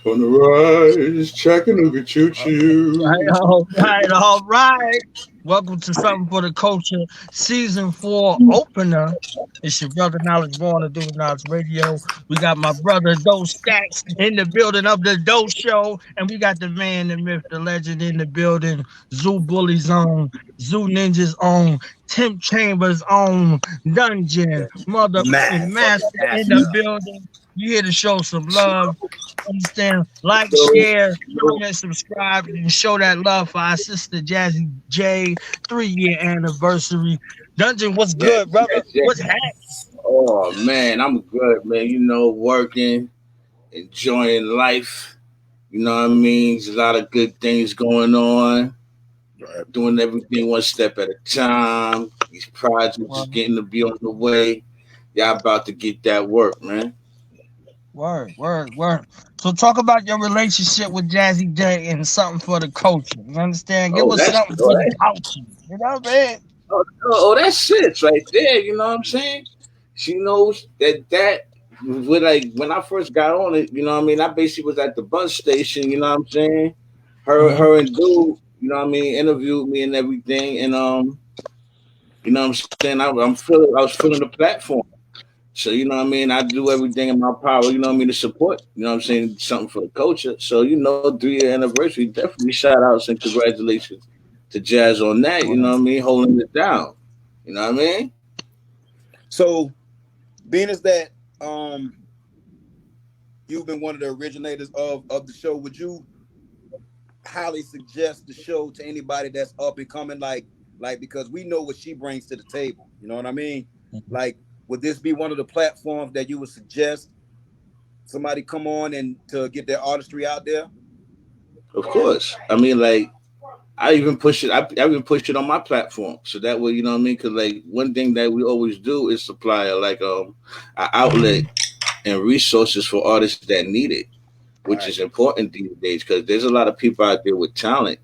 On the rise, Chattanooga choo Right, choo. all right, all right. Welcome to Something for the Culture, Season 4 opener. It's your brother Knowledge Born of Do Knowledge Radio. We got my brother Doe Stacks in the building of the Doe Show. And we got the man, the myth, the legend in the building. Zoo Bully's own, Zoo Ninja's own, Tim Chambers' own, Dungeon, motherfucking Master in the Master. building. You here to show some love. Understand? Like, So, share, so comment, subscribe, and show that love for our sister Jazzy J 3-year anniversary. Dungeon, what's yeah, good, brother? yeah. What's happening? Oh man, I'm good, man. You know, working, enjoying life. You know what I mean? There's a lot of good things going on. Right. Doing everything one step at a time. These projects is Word, getting to be on the way. Y'all about to get that work, man. word. So talk about your relationship with Jazzy J and something for the culture. You understand? Give Oh, us that's something oh, for the that, culture. You know what I mean? that's shit right there. You know what I'm saying? She knows that with like when I first got on it. You know what I mean? I basically was at the bus station. You know what I'm saying? Mm-hmm. Her and dude. You know what I mean? Interviewed me and everything, and you know what I'm saying? I was feeling the platform. So you know what I mean? I do everything in my power, you know what I mean, to support, you know what I'm saying, something for the culture. So, 3-year anniversary, definitely shout outs and congratulations to Jazz on that, you know what I mean, holding it down. You know what I mean? So, being as that you've been one of the originators of the show, would you highly suggest the show to anybody that's up and coming? Like because we know what she brings to the table. You know what I mean? Like, would this be one of the platforms that you would suggest somebody come on and to get their artistry out there? Of course. I mean, like, I even push it. I even push it on my platform, so that way, you know what I mean. Because like one thing that we always do is supply an outlet and resources for artists that need it, which is Right. important these days because there's a lot of people out there with talent.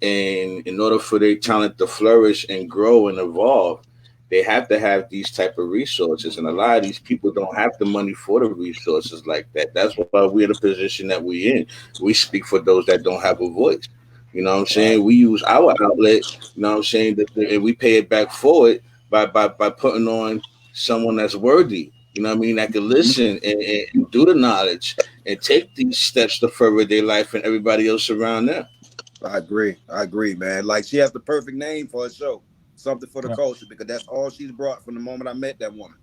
And in order for their talent to flourish and grow and evolve, they have to have these type of resources. And a lot of these people don't have the money for the resources like that. That's why we're in the position that we're in. We speak for those that don't have a voice. You know what I'm Right. saying? We use our outlet, you know what I'm saying, and we pay it back forward by putting on someone that's worthy. You know what I mean? That can listen and do the knowledge and take these steps to further their life and everybody else around them. I agree. I agree, man. Like she has the perfect name for a show. Something for the culture, because that's all she's brought from the moment I met that woman.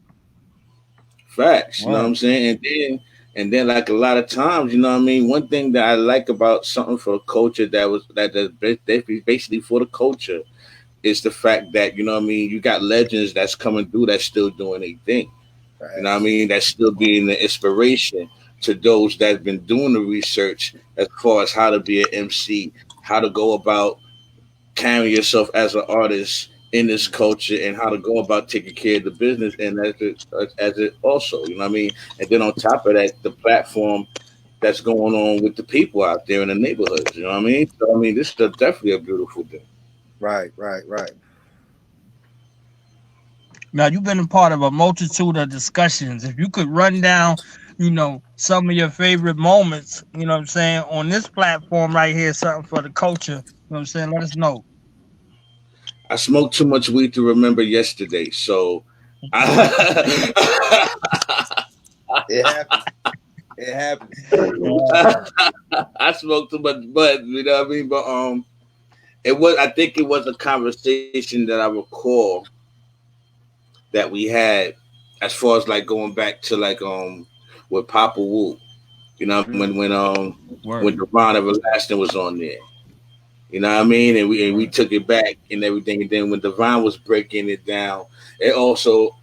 Facts, you know what Word. I'm saying? And then like a lot of times, you know what I mean? One thing that I like about something for culture that's basically for the culture is the fact that, you know what I mean, you got legends that's coming through that's still doing their thing. You know what I Facts. mean? That's still being the inspiration to those that's been doing the research as far as how to be an MC, how to go about carrying yourself as an artist in this culture and how to go about taking care of the business and as it also, you know what I mean? And then on top of that, the platform that's going on with the people out there in the neighborhoods, you know what I mean? So I mean this is definitely a beautiful thing. Right, right, right. Now you've been a part of a multitude of discussions. If you could run down, some of your favorite moments, you know what I'm saying, on this platform right here, something for the culture, you know what I'm saying, let us know. I smoked too much weed to remember yesterday, so I, It happens. It happens. I smoked too much bud, you know what I mean? But I think it was a conversation that I recall that we had as far as like going back to like with Papa Wu, you know, Hmm. when Word, Devon Everlasting was on there. You know what I mean? And we word. took it back and everything. And then when Devon was breaking it down, it also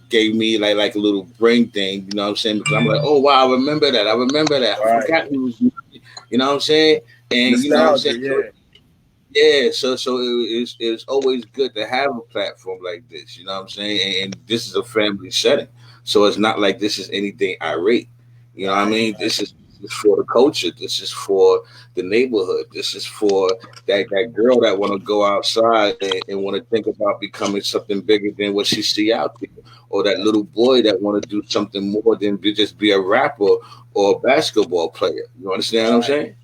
gave me like a little brain thing. You know what I'm saying? Because I'm like, oh wow, I remember that. I remember that. I Right. forgot he was. You know what I'm saying? And you know what I'm Nostalgia, saying? So yeah. yeah, so it's always good to have a platform like this. You know what I'm saying? And this is a family setting, so it's not like this is anything irate. You know what I Right, mean? right. This is is for the culture. This is for the neighborhood. This is for that girl that want to go outside and want to think about becoming something bigger than what she see out there, or that little boy that want to do something more than just be a rapper or a basketball player. You understand what I'm saying?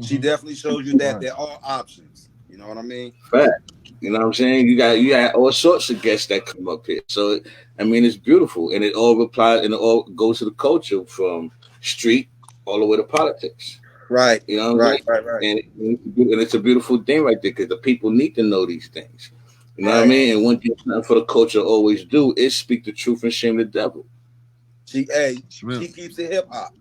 She definitely shows you that there are options. You know what I mean? Fact. You know what I'm saying? You got all sorts of guests that come up here. So I mean, it's beautiful, and it all applies, and it all goes to the culture from street all the way to politics. Right. You know what I'm saying? And it's a beautiful thing right there because the people need to know these things. You know what I mean? And one thing for the culture always do is speak the truth and shame the devil. She keeps it hip hop.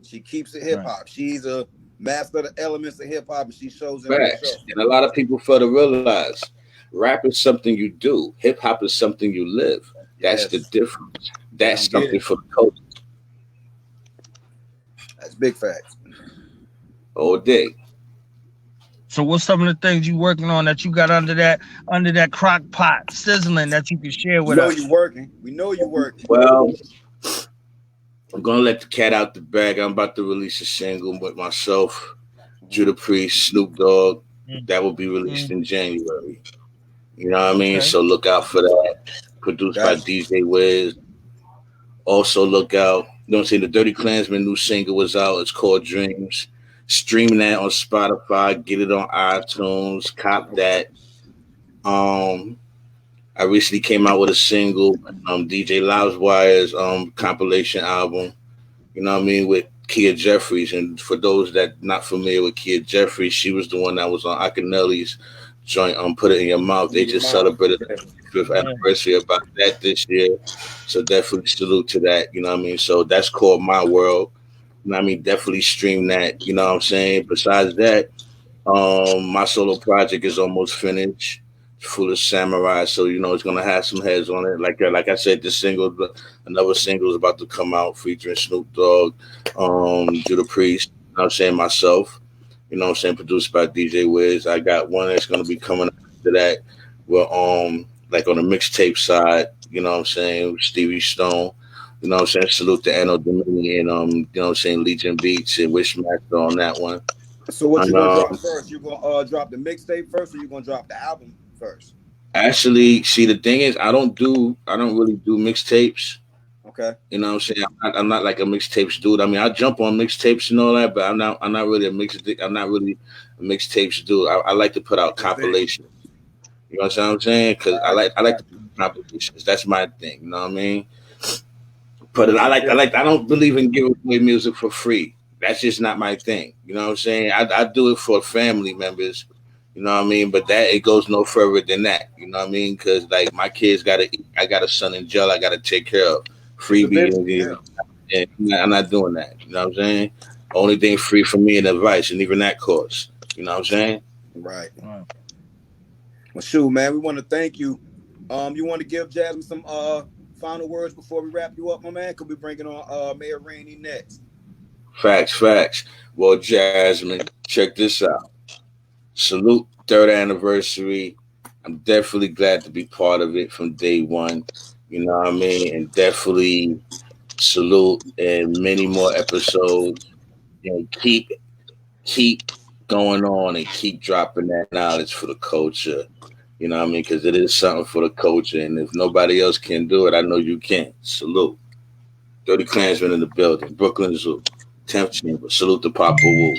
She keeps it hip hop. She's a master of the elements of hip hop, and she shows it. And a lot of people fail to realize rap is something you do. Hip hop is something you live. That's the difference. That's something for the culture. That's big facts. All day. So what's some of the things you working on that you got under that crock pot sizzling that you can share with us? We know you're working. Well, I'm gonna let the cat out the bag. I'm about to release a single with myself, Judah Priest, Snoop Dogg. That will be released in January. You know what I mean? So look out for that. Produced by DJ Wiz. Also look out. You know what I'm saying? The Dirty Klansman new single was out. It's called Dreams. Stream that on Spotify. Get it on iTunes. Cop that. I recently came out with a single, DJ Loudwire's compilation album. You know what I mean? With Kia Jeffries. And for those that not familiar with Kia Jeffries, she was the one that was on Akinelli's joint Put It in Your Mouth. They just celebrated the 5th anniversary about that this year. So definitely salute to that. You know what I mean? So that's called My World. You know what I mean? Definitely stream that. You know what I'm saying? Besides that, my solo project is almost finished. Full of Samurai, so you know it's gonna have some heads on it. Like I said, another single is about to come out featuring Snoop Dogg, Judah Priest. You know what I'm saying, myself. You know what I'm saying, produced by DJ Wiz. I got one that's gonna be coming after that. Well, like on the mixtape side, you know what I'm saying, with Stevie Stone. You know what I'm saying, salute to Anno Dominion, you know what I'm saying, Legion Beats and Wishmaster on that one. So what you gonna drop first? You gonna drop the mixtape first, or you gonna drop the album first? Actually, see, the thing is, I don't really do mixtapes. Okay. You know what I'm saying? I'm not like a mixtapes dude. I mean, I jump on mixtapes and all that, but I'm not really a mixtapes dude. I like to put out compilations. You know what I'm saying? Because I like to do compilations. That's my thing. You know what I mean? But I don't believe in giving away music for free. That's just not my thing. You know what I'm saying? I do it for family members. You know what I mean? But that it goes no further than that. You know what I mean? Because like my kids gotta eat. I got a son in jail. I gotta take care of. Freebie. And I'm not doing that. You know what I'm saying? Only thing free for me and advice, and even that costs. You know what I'm saying? Right. Well, shoot, man. We want to thank you. You want to give Jasmine some final words before we wrap you up, my man? Could we bring it on Mayor Rainey next? Facts. Well, Jasmine, check this out. Salute 3rd anniversary. I'm definitely glad to be part of it from day one. You know what I mean? And definitely salute and many more episodes. And keep going on and keep dropping that knowledge for the culture. You know what I mean? Because it is something for the culture. And if nobody else can do it, I know you can. Salute. Dirty Klansman in the building. Brooklyn Zoo. 10th Chamber. Salute to Papa Wu.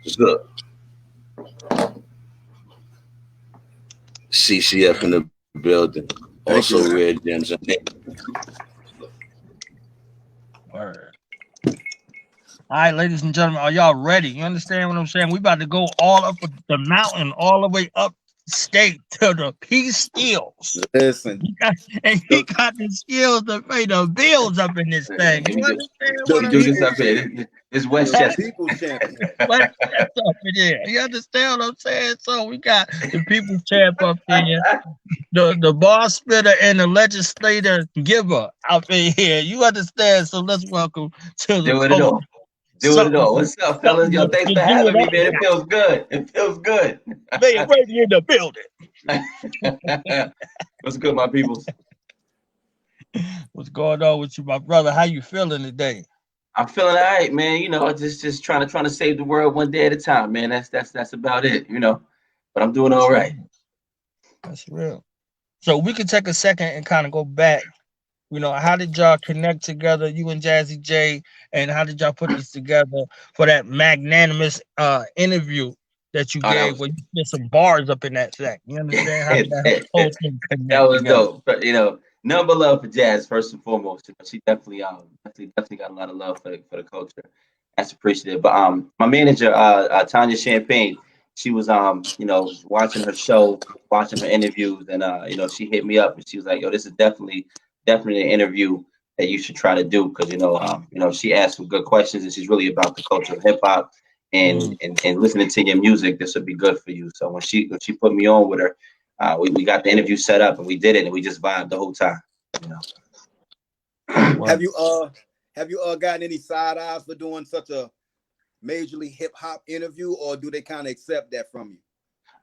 What's good? CCF in the building. Also Rare Gems. All right, ladies and gentlemen, are y'all ready? You understand what I'm saying? We about to go all up the mountain, all the way up state to the Peace Hills. Listen. He got the skills to pay the bills up in this thing. You understand what I'm saying? It's Westchester. People's champion. Westchester up in there. You understand what I'm saying? So we got the People's Champ up here, the bar splitter and the legislator giver up in here. You understand? So let's welcome to the Do it all. What's up, fellas? Yo, thanks for having me, man. It feels good. Man, Rainey in the building. What's good, my people? What's going on with you, my brother? How you feeling today? I'm feeling all right, man. You know, just trying to save the world one day at a time, man. That's about it, you know. But I'm doing all right. That's real. So we could take a second and kind of go back. You know, how did y'all connect together, you and Jazzy J, and how did y'all put this together for that magnanimous interview that you Oh, that gave was where you put some bars up in that sack? You understand? How did that whole thing that connect was together? dope. But, you know, number love for Jazz first and foremost. You know, she definitely got a lot of love for the culture. That's appreciative. But my manager, Tanya Champagne, she was you know, watching her show, watching her interviews, and you know, she hit me up and she was like, "Yo, this is definitely an interview that you should try to do because you know, she asked some good questions and she's really about the culture of hip hop Mm. and listening to your music. This would be good for you." So when she put me on with her, we got the interview set up and we did it and we just vibed the whole time. You know. Have you gotten any side eyes for doing such a majorly hip hop interview, or do they kind of accept that from you?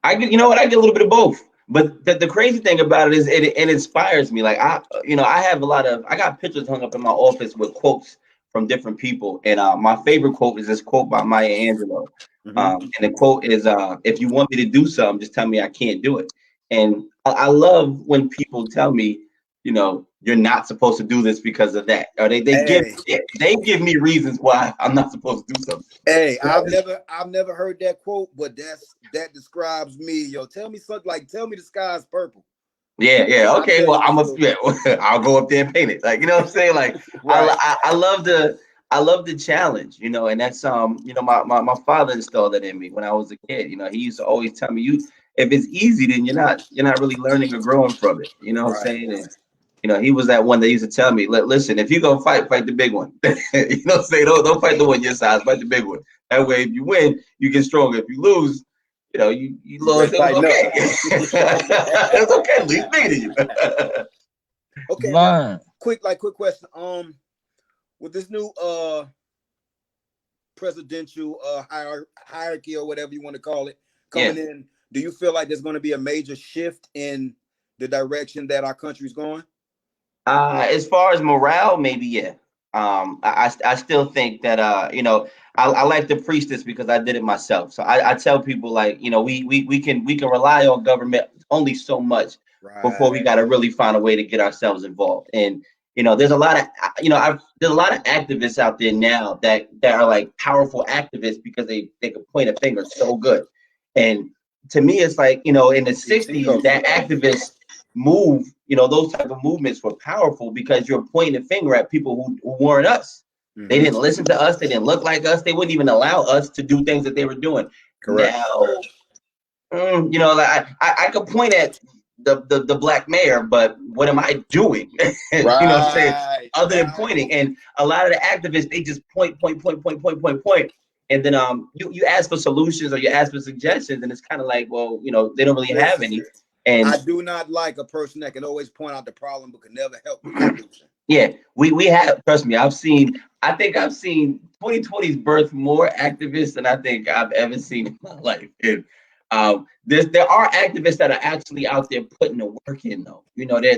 I get, you know what, I get a little bit of both. But the crazy thing about it is it inspires me. Like I have I got pictures hung up in my office with quotes from different people. And my favorite quote is this quote by Maya Angelou. And the quote is, if you want me to do something, just tell me I can't do it. And I love when people tell me, you know, you're not supposed to do this because of that. Or Hey, they give me reasons why I'm not supposed to do something. hey, I've never heard that quote, but that describes me. Yo, tell me something like, tell me the sky's purple. Yeah. I'll Okay. tell Well, you what to do. I'll go up there and paint it. Like, you know what I'm saying? Like, Right. I love the challenge, you know, and that's you know, my father installed that in me when I was a kid. You know, he used to always tell me, if it's easy, then you're not really learning or growing from it. You know what I'm Right. saying? And you know, he was that one that used to tell me, listen, if you go fight the big one. You know what I'm saying? Don't fight the one your size, fight the big one. That way, if you win, you get stronger. If you lose, you know, you You better lost. It was tighten up. okay. It was okay. At least bigger than you. Okay, now Line. quick question. With this new presidential hierarchy or whatever you want to call it Yeah. coming in, do you feel like there's going to be a major shift in the direction that our country's going? As far as morale, maybe yeah. I still think that you know, I like to preach this because I did it myself. So I tell people like, you know, we can rely on government only so much before Right. we got to really find a way to get ourselves involved. And you know, there's a lot of there's a lot of activists out there now that are like powerful activists because they can point a finger so good. And to me, it's like, you know, in the DC '60s, culture. that activists move, you know, those type of movements were powerful because you're pointing a finger at people who weren't us. They Mm-hmm. didn't listen to us. They didn't look like us. They wouldn't even allow us to do things that they were doing. Correct. Now, you know, like I could point at the black mayor, but what am I doing? You know what I'm saying? Right. Other than Right. pointing. And a lot of the activists, they just point. And then you ask for solutions or you ask for suggestions, and it's kind of like, well, you know, they don't really have Listen, any. I And do not like a person that can always point out the problem but can never help with the solution. yeah, we have, trust me, I think I've seen 2020's birth more activists than I think I've ever seen in my life. And there are activists that are actually out there putting the work in though. You know, they're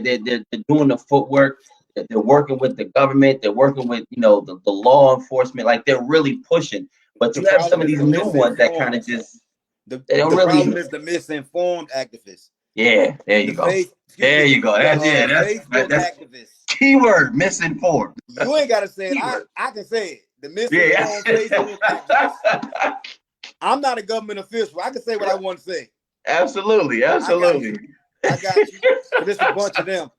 doing the footwork, they're working with the government, they're working with, you know, the law enforcement, like they're really pushing. But The you have some problem of is these the new ones that kind misinformed. of just The they don't the problem really. is the misinformed activists. Yeah, there The you go. faith, excuse There me, you go. Facebook That's activists. keyword misinformed. You ain't gotta say it. I, Keyword. I can say it. The Yeah. misinformed Facebook activists. I'm not a government official. I can say what I want to say. Absolutely. I got you. I got you. But it's a bunch of them.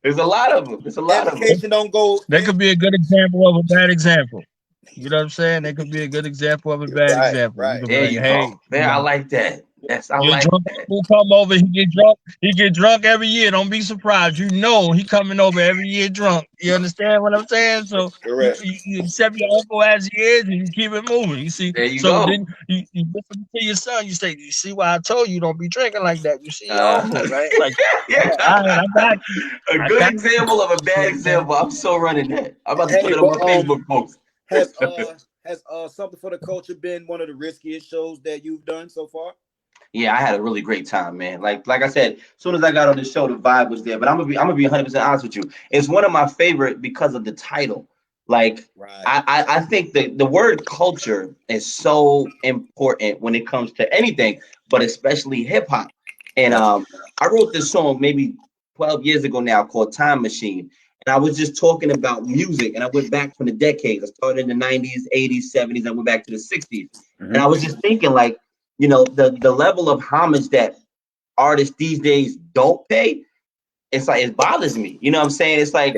There's a lot of them. There's a lot of them. Education don't go. They could be a good example of a bad example. You know what I'm saying? They could be a good example of a bad Right, example. You right. could be There like, you hey, go. There, I like that. Yes, I your like drunk that. uncle come over, he get drunk. He get drunk every year. Don't be surprised. You know he coming over every year drunk. You understand what I'm saying? So Correct. you accept your uncle as he is and you keep it moving. You see? There you So go. then you listen to your son, you say, you see why I told you don't be drinking like that. You see your Uh, uncle, right? Like, yeah. all right, I got you. A I good got you. example of a bad You know example. I'm so running that. I'm about to put Hey, it on but my Facebook post. has something for the culture been one of the riskiest shows that you've done so far? Yeah, I had a really great time, man. Like I said, as soon as I got on the show, the vibe was there. But I'm gonna be 100% honest with you. It's one of my favorite because of the title. Like Right. I think the word culture is so important when it comes to anything, but especially hip hop. And Yeah. I wrote this song maybe 12 years ago now called Time Machine. And I was just talking about music, and I went back from the decades. I started in the 90s, 80s, 70s, I went back to the 60s. And I was just thinking, like, the level of homage that artists these days don't pay, it's like it bothers me. You know what I'm saying? It's like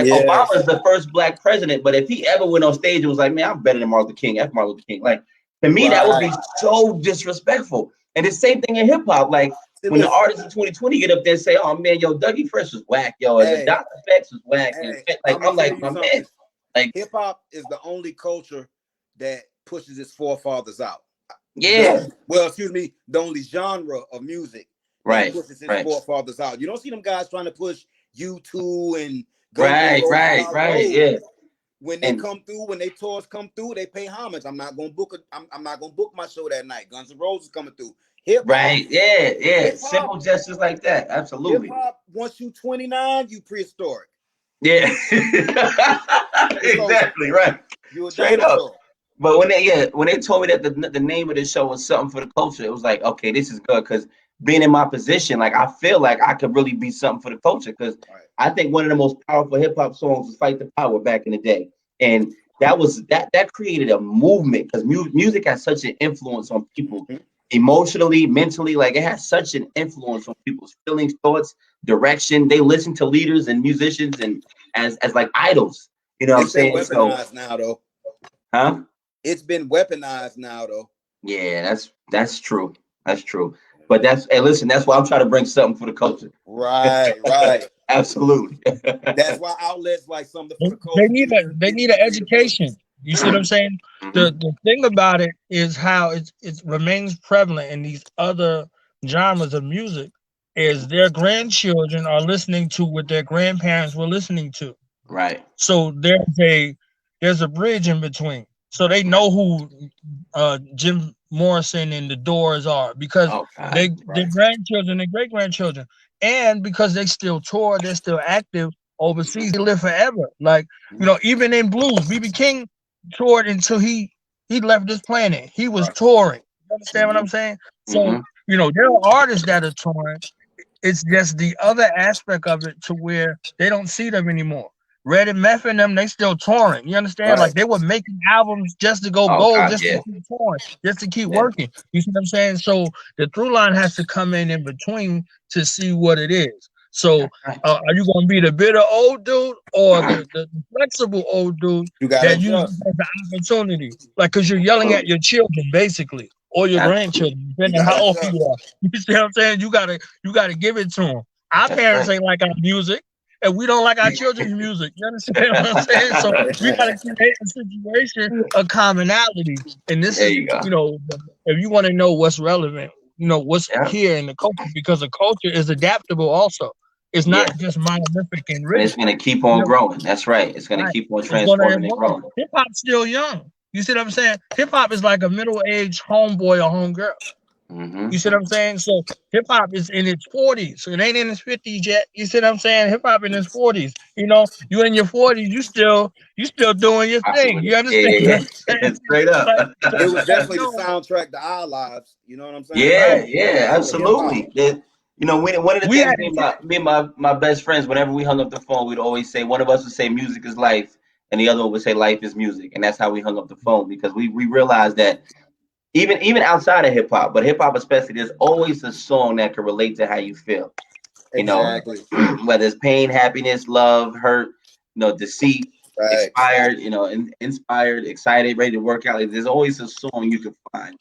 Obama Yes. is the first black president, but if he ever went on stage and was like, "Man, I'm better than Martin Luther King," F. Martin Luther King, like to me that would Right. be so disrespectful. And the same thing in hip hop, like See, when the listen. artists in 2020 get up there and say, "Oh man, yo, Dougie Fresh was whack, yo," and the Hey, Dr. Effects was whack, and hey, like I'm gonna I'm tell like, you my man, something. like Hip hop is the only culture that pushes its forefathers out. yeah, Well, excuse me, the only genre of music that right, pushes its right, forefathers out. You don't see them guys trying to push U2 and Guns N' Roses out. right, No, yeah, when they and come through, when they tours come through, they pay homage. I'm not gonna book I'm not gonna book my show that night. Guns N' Roses coming through. Hip hop, right, yeah, yeah, hip hop, simple gestures like that, hip absolutely, hop. Once you 29, you prehistoric. yeah, It's over. exactly, right, You're a straight up. dinosaur. But when they told me that the name of the show was something for the culture, it was like, okay, this is good because being in my position, like I feel like I could really be something for the culture because Right. I think one of the most powerful hip hop songs was "Fight the Power" back in the day, and that created a movement because music has such an influence on people Mhm. emotionally, mentally, like it has such an influence on people's feelings, thoughts, direction. They listen to leaders and musicians and as like idols. You know what I'm It's been saying? So, weaponized now, though. huh? It's been weaponized now, though. Yeah, that's true. That's true. But that's hey, listen, that's why I'm trying to bring something for the culture. Right, right. Absolutely. That's why outlets like something for the They culture need they need an continue to push. education. You see what I'm saying? Hmm. The thing about it is how it remains prevalent in these other genres of music is their grandchildren are listening to what their grandparents were listening to. Right. So there's a bridge in between. So they Right. know who Jim Morrison and the Doors are because Oh God. they their Right. grandchildren, their great grandchildren, and because they still tour, they're still active overseas. They live forever. Like even in blues, BB King toured until he left this planet. He was Right. touring. You understand what Hmm. I'm saying? So Hmm. there are artists that are touring. It's just the other aspect of it to where they don't see them anymore. Red and Meth and them, they still touring. You understand? Right. Like they were making albums just to go Oh gold, God. just to Yeah. keep touring, just to keep Yeah. working. You see what I'm saying? So the through line has to come in between to see what it is. So That's right. are you going to be the bitter old dude or the flexible old dude You gotta that uses adjust. it as an opportunity? Like, because you're yelling at Absolutely. your children, basically, or your Absolutely. grandchildren, You depending on gotta how old adjust. you are. You see what I'm saying? You gotta give it to them. Our That's parents right. ain't like our music, and we don't like our children's music. You understand what I'm saying? So we gotta create a situation of commonality. And this There is, you go. if you want to know what's relevant, what's Yeah. here in the culture, because the culture is adaptable also. It's Yeah. not just monolithic and And it's rigid. gonna keep You on know, growing. That's right. It's gonna right. keep on It's gonna transforming and evolve. growing. Hip hop's still young. You see what I'm saying? Hip hop is like a middle-aged homeboy or homegirl. Hmm. You see what I'm saying? So hip hop is in its 40s. So it ain't in its 50s yet. You see what I'm saying? Hip hop in its 40s. You in your 40s, you still doing your Rocking thing. with You it. understand what Yeah, I'm yeah. saying? Straight up. Like, It was like definitely the no, soundtrack to our lives. You know what I'm saying? Yeah, right. yeah, Hip hop. absolutely. One of the We things had a chance. me and my best friends, whenever we hung up the phone, we'd always say one of us would say music is life, and the other one would say life is music, and that's how we hung up the phone because we realized that even outside of hip hop, but hip hop especially, there's always a song that can relate to how you feel. You know, Right. Exactly. whether it's pain, happiness, love, hurt, deceit, Right. expired, inspired, excited, ready to work out. Like, there's always a song you can find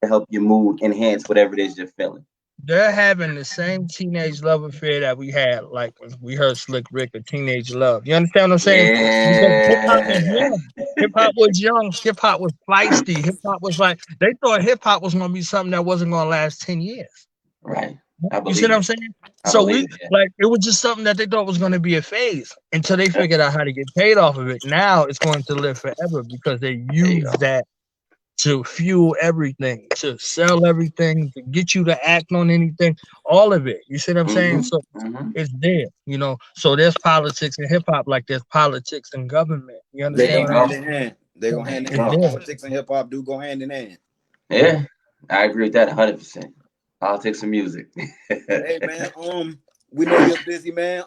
to help your mood enhance whatever it is you're feeling. They're having the same teenage love affair that we had, like when we heard Slick Rick, a teenage love. You understand what I'm saying? Because hip hop was Yeah. young. Hip hop was young. Hip hop was feisty. Hip hop was like they thought hip hop was gonna be something that wasn't gonna last 10 years. Right. I You see what believe I'm it. saying? I So believe we it. Yeah. like it was just something that they thought was going to be a phase until they Yeah. figured out how to get paid off of it. Now it's going to live forever because they There you use go. that to fuel everything, to sell everything, to get you to act on anything, all of it. You see what I'm saying? Mm-hmm. So Mm-hmm. it's there, you know. So there's politics in hip hop, like there's politics in government. You They There understand go you what I go. hand mean? in hand. They go So hand in There you it's hand. go. there. Politics and hip hop do go hand in hand. Yeah, I agree with that 100%. Politics and music. Hey man, we know you're busy, man.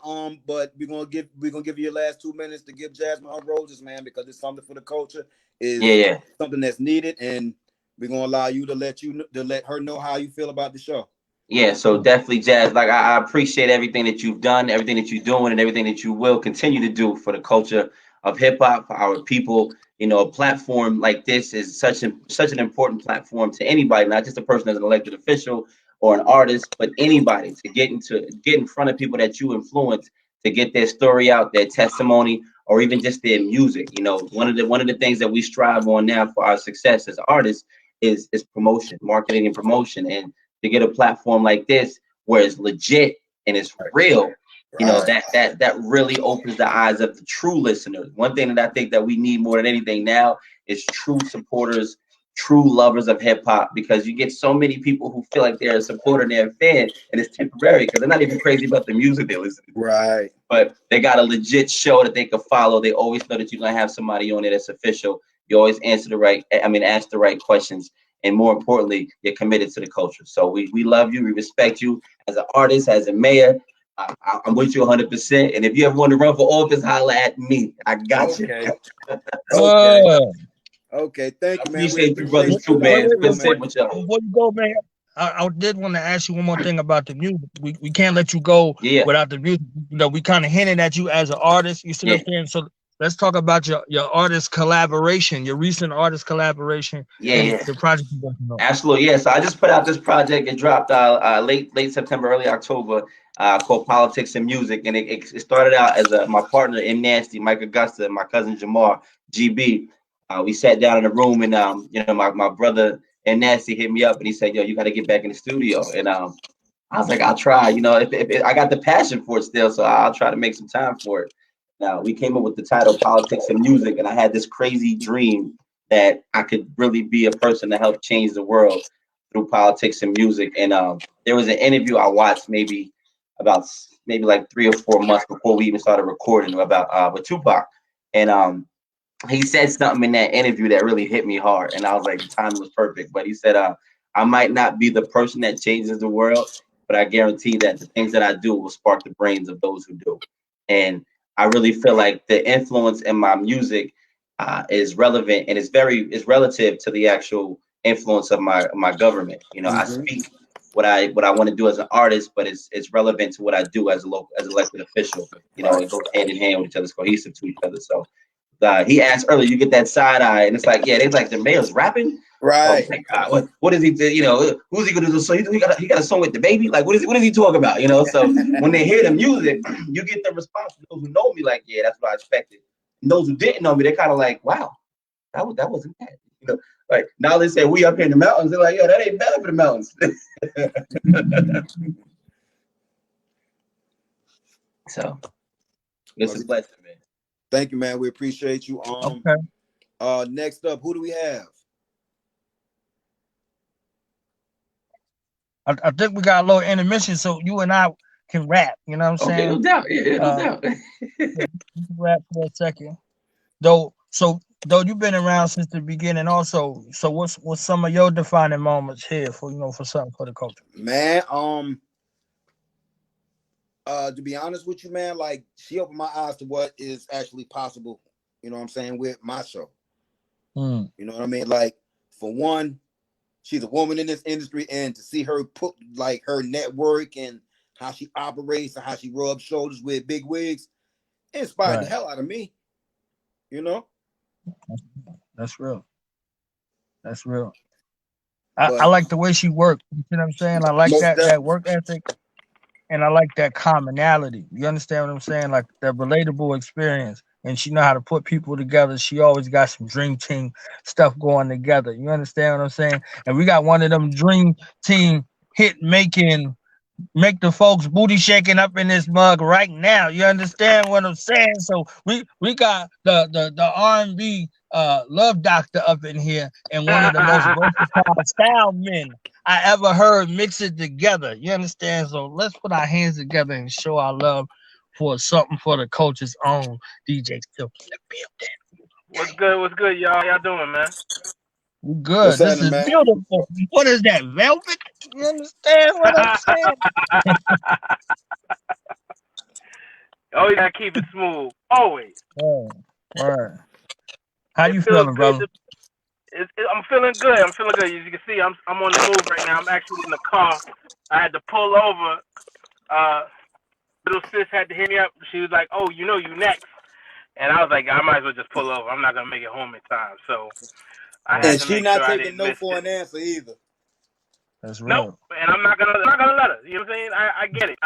But we're gonna give you your last 2 minutes to give Jasmine her roses, man, because it's something for the culture, Yeah, is yeah. something that's needed, and we're gonna allow you to let her know how you feel about the show. Yeah, so definitely, Jazz. Like I appreciate everything that you've done, everything that you're doing, and everything that you will continue to do for the culture of hip hop, for our people. You know, a platform like this is such an important platform to anybody, not just a person as an elected official or an artist, but anybody to get in front of people that you influence, to get their story out, their testimony, or even just their music. You know, one of the things that we strive on now for our success as artists is promotion, marketing, and promotion, and to get a platform like this where it's legit and it's real, you know, Right. that really opens the eyes of the true listeners. One thing that I think that we need more than anything now is true supporters, true lovers of hip hop, because you get so many people who feel like they're a supporter and they're a fan, and it's temporary because they're not even crazy about the music they're listening to. Right. But they got a legit show that they can follow. They always know that you're gonna have somebody on there that's official. You always ask the right questions, and more importantly, you're committed to the culture. So we love you, we respect you as an artist, as a mayor. I'm with you 100%. And if you ever want to run for office, holla at me. I got you. Okay. Okay. Uh, Okay. I Thank you, man. We appreciate you, appreciate brothers, wait, you too, coming wait, man. on It's the wait, good show, before sitting man. with y'all. before you go, man, I did want to ask you one more thing about the music. We can't let you go Yeah, without the music. You know, we kind of hinted at you as an artist. You see what yeah, I'm saying? So let's talk about your artist collaboration, your recent artist collaboration, yeah, and yeah. the project you're working on. Absolutely, yeah. So I just put out this project. It dropped late September, early October, called Politics and Music, and it started out as my partner in Nasty, Mike Augusta, and my cousin Jamar GB. We sat down in a room, and my brother in Nasty hit me up, and he said, "Yo, you got to get back in the studio." And I was like, "I'll try." You know, if I got the passion for it still, so I'll try to make some time for it. Now we came up with the title Politics and Music, and I had this crazy dream that I could really be a person to help change the world through politics and music. And there was an interview I watched about maybe like 3 or 4 months before we even started recording about with Tupac, and he said something in that interview that really hit me hard, and I was like, the timing was perfect. But he said, I might not be the person that changes the world, but I guarantee that the things that I do will spark the brains of those who do. And I really feel like the influence in my music is relevant, and is relative to the actual influence of my government. You know, I Hmm. speak what I want to do as an artist, but it's relevant to what I do as a local as elected official. You know, it goes hand in hand with each other, it's cohesive to each other. So he asked earlier, you get that side eye, and it's like, yeah, they like the mayor's rapping. Oh Right. my God, what is he? You know, who's he gonna do? So he got a song with the baby. Like, what is he talking about? You know, so when they hear the music, you get the response from those who know me, like, yeah, that's what I expected. And those who didn't know me, they're kind of like, wow, that wasn't bad. You know, like now they say we up here in the mountains, they're like, yo, that ain't bad for the mountains. So it's Well, a blessing, man. thank you, man. We appreciate you. Okay. Next up, who do we have? I think we got a little intermission, so you and I can rap. You know what I'm Okay, no saying? doubt, yeah, no Uh, doubt. we can rap for a second. Though you've been around since the beginning, also. So what's some of your defining moments here for for something for the culture? Man, to be honest with you, man, like she opened my eyes to what is actually possible, you know what I'm saying, with my show. Mm, You know what I mean? Like, for one, she's a woman in this industry, and to see her put like her network and how she operates and how she rubs shoulders with big wigs, it inspired the right. hell out of me, you know. That's real. That's real. I But like the way she worked. You see what I'm saying? I like most that definitely. work ethic, and I like that commonality. You understand what I'm saying? Like that relatable experience. And she know how to put people together. She always got some dream team stuff going together. You understand what I'm saying? And we got one of them dream team hit making make the folks booty shaking up in this mug right now. You understand what I'm saying? So we got the R&B love doctor up in here, and one of the most versatile sound men I ever heard mix it together. You understand? So let's put our hands together and show our love for something for the culture's own DJ Silk in the building. What's good? What's good, y'all? How y'all doing, man? What's Good. This happening, is man? beautiful. What is that? Velvet? You understand what I'm saying? Always gotta keep it smooth. Always. Oh, right. How It you feels feeling, good brother? to. I'm feeling good. I'm feeling good. As you can see, I'm on the move right now. I'm actually in the car. I had to pull over. Uh, little sis had to hit me up. She was like, "Oh, you next." And I was like, I might as well just pull over. I'm not gonna make it home in time. So I had And Right. to she make sure not I taking didn't no miss for it. an answer either. That's Nope. real. And I'm not gonna let her. You know what I'm saying? I get it.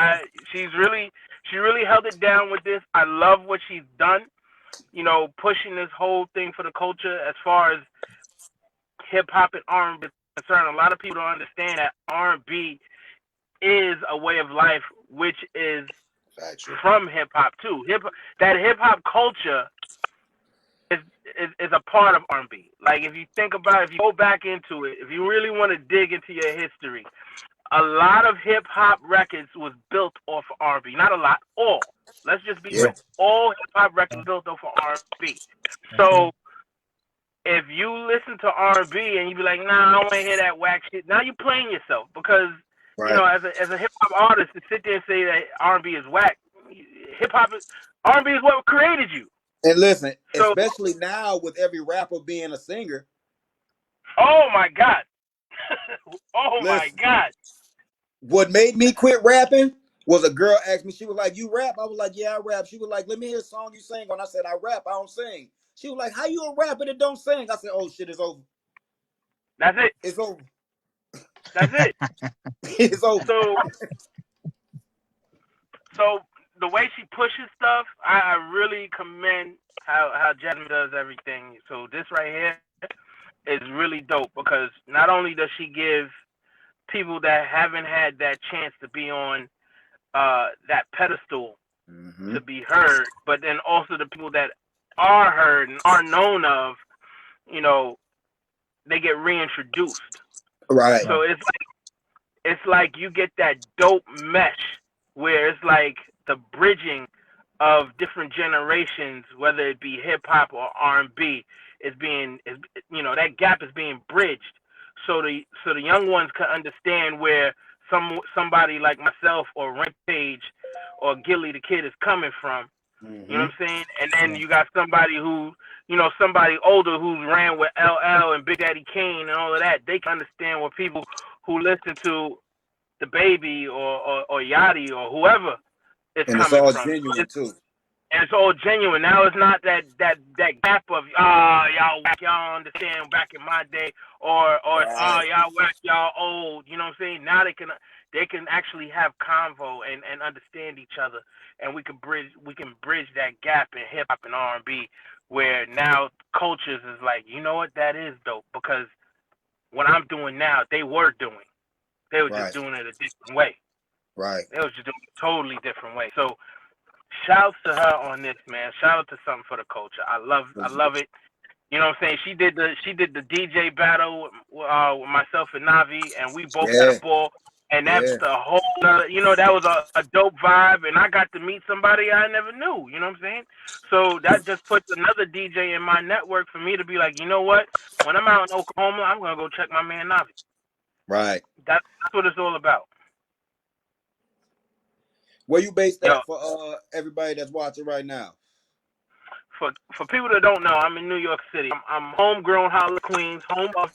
She really held it down with this. I love what she's done. Pushing this whole thing for the culture as far as hip hop and R&B is concerned. A lot of people don't understand that R&B is a way of life, which is Factual. from hip hop too. That hip hop culture is, is a part of R&B. Like if you think about it, if you go back into it, if you really want to dig into your history, a lot of hip hop records was built off of R&B. Not a lot, all. Let's just be Yeah. real. All hip hop records built off of R&B. That's So right. if you listen to R&B and you be like, nah, I don't want to hear that whack shit. Now you're playing yourself because Right. as a hip hop artist to sit there and say that R&B is whack, hip hop R&B is what created you. And listen, So, especially now with every rapper being a singer, oh my god, oh my listen, god, what made me quit rapping was a girl asked me, she was like, "You rap?" I was like, "Yeah, I rap." She was like, "Let me hear a song you sing." When I said, "I rap, I don't sing." She was like, "How you a rapper that don't sing?" I said, "Oh shit, it's over. that's it, It's over. that's it. It's over." So, so the way she pushes stuff, I really commend how Jasmine does everything. So this right here is really dope because not only does she give people that haven't had that chance to be on that pedestal Mm-hmm. to be heard, but then also the people that are heard and are known of, you know, they get reintroduced. Right. So Right. it's like you get that dope mesh where it's like the bridging of different generations, whether it be hip hop or R&B, that gap is being bridged, so the young ones can understand where somebody like myself or Rampage or Gilly the Kid is coming from. You know Mm-hmm. what I'm saying? And then Right. you got somebody older who's ran with LL and Big Daddy Kane and all of that. They can understand what people who listen to the Baby or Yachty or whoever is And it's coming all from. genuine too. And it's all genuine. Now it's not that gap of y'all whack, y'all understand back in my day or it's Right. y'all whack, y'all old. You know what I'm saying? Now they can actually have convo and understand each other, and we can bridge that gap in hip hop and R&B where now cultures is like, you know what, that is dope because what I'm doing now they were doing. They were just Right. doing it a different way. Right. They was just doing it a totally different way. So shouts to her on this, man. Shout out to something for the culture. I love it. You know what I'm saying? She did the DJ battle with myself and Navi, and we both had Yeah. a ball. And that's Yeah. the whole nother, that was a dope vibe, and I got to meet somebody I never knew. You know what I'm saying? So that just puts another DJ in my network for me to be like, you know what? When I'm out in Oklahoma, I'm gonna go check my man Navi. Right. That's what it's all about. Where you based Yo, at for everybody that's watching right now? for people that don't know, I'm in New York City. I'm homegrown, Hollis, Queens, home of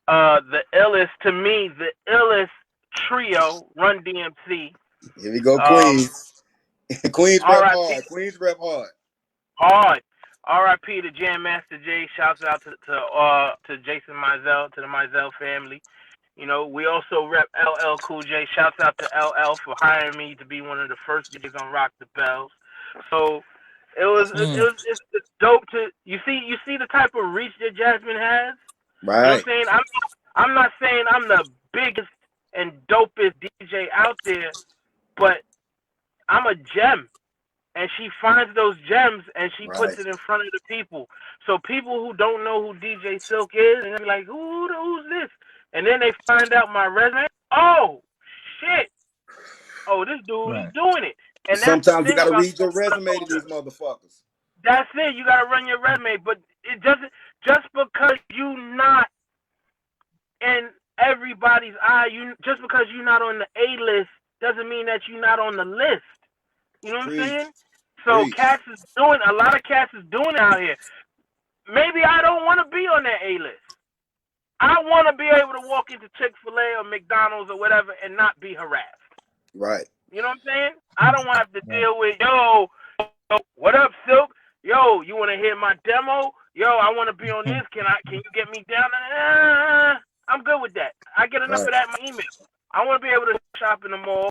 the illest to me, the illest trio, Run DMC. Here we go, Um, Queens. Queens rep R.I.P. hard. Queens rep hard. Hard. R.I.P. to Jam Master Jay. Shouts out to Jason Mizell, to the Mizell family. We also rep LL Cool J. Shouts out to LL for hiring me to be one of the first DJs on Rock the Bells. So Mm. it's dope to you see the type of reach that Jasmine has. You know what Right. I'm saying? I'm not saying I'm the biggest and dopest DJ out there, but I'm a gem. And she finds those gems and she puts it in front of the people. So people who don't know who DJ Silk is, and they're like, who's this? And then they find out my resume. Oh, shit. Oh, this dude is doing it. And that's the sometimes you thing gotta about read your resume to these motherfuckers. That's it. You gotta run your resume. But it doesn't, just because you not in everybody's eye, just because you're not on the A list doesn't mean that you're not on the list. You know what I'm saying? So a lot of cats is doing it out here. Maybe I don't want to be on that A list. I want to be able to walk into Chick-fil-A or McDonald's or whatever and not be harassed. Right. You know what I'm saying? I don't want to have to deal with, yo, what up, Silk? Yo, you want to hear my demo? Yo, I want to be on this. Can you get me down? I'm good with that. I get enough of that in my email. I want to be able to shop in the mall.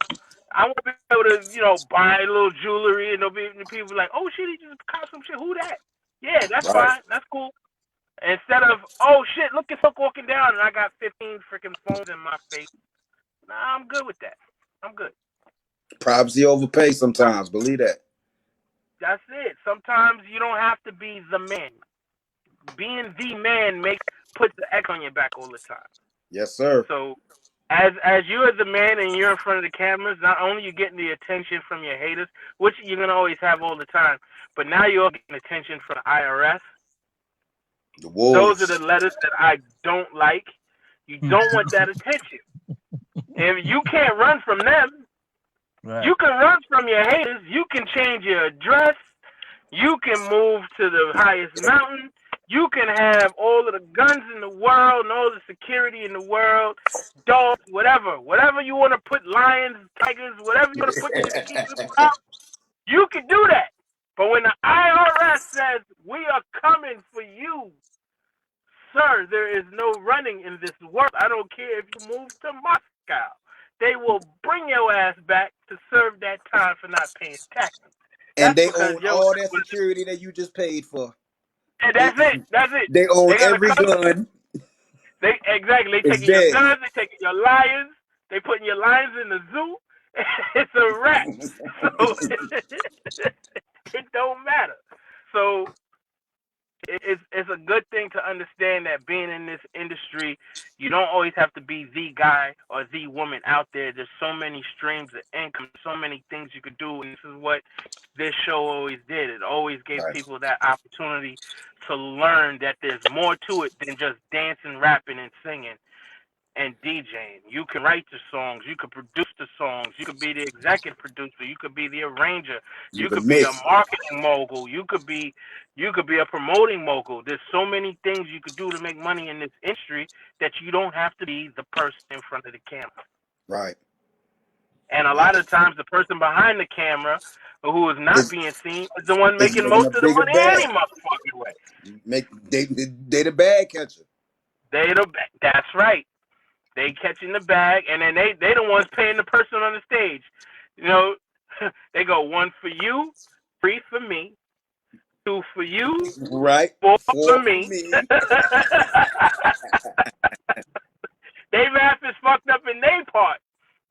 I want to be able to, buy a little jewelry, and there'll be people like, oh shit, he just caught some shit. Who that? Yeah, that's fine. That's cool. Instead of, oh shit, look at Silk walking down, and I got 15 freaking phones in my face. Nah, I'm good with that. I'm good. Privacy overpay sometimes. Believe that. That's it. Sometimes you don't have to be the man. Being the man puts the X on your back all the time. Yes, sir. So, as you're the man and you're in front of the cameras, not only are you getting the attention from your haters, which you're gonna always have all the time, but now you're getting attention from the IRS. The wolves. Those are the letters that I don't like. You don't want that attention. And you can't run from them. Right. You can run from your haters. You can change your address. You can move to the highest mountain. You can have all of the guns in the world and all the security in the world, dogs, whatever. Whatever you want to put, lions, tigers, whatever you want to put to keep people out, you can do that. But when the IRS says, we are coming for you, sir, there is no running in this world. I don't care if you move to Moscow. They will bring your ass back to serve that time for not paying taxes. And they own all that security that you just paid for. And that's it. That's it. They own every gun. They taking your guns. They taking your lions. They putting your lions in the zoo. It's a wrap. So it don't matter. So it's a good thing to understand that being in this industry, you don't always have to be the guy or the woman out there. There's so many streams of income, so many things you could do, and this is what this show always did. It always gave people that opportunity to learn that there's more to it than just dancing, rapping, and singing and DJing. You can write the songs, you can produce the songs, you could be the executive producer, you could be the arranger, you could be a marketing mogul, you could be a promoting mogul. There's so many things you could do to make money in this industry that you don't have to be the person in front of the camera. Right. And a lot of times the person behind the camera who is not being seen is the one making most of the money any motherfucking way. They the bag catcher. That's right. They catching the bag, and then they the ones paying the person on the stage. They go 1 for you, 3 for me, 2 for you, right? 4 for me. They math is fucked up in their part,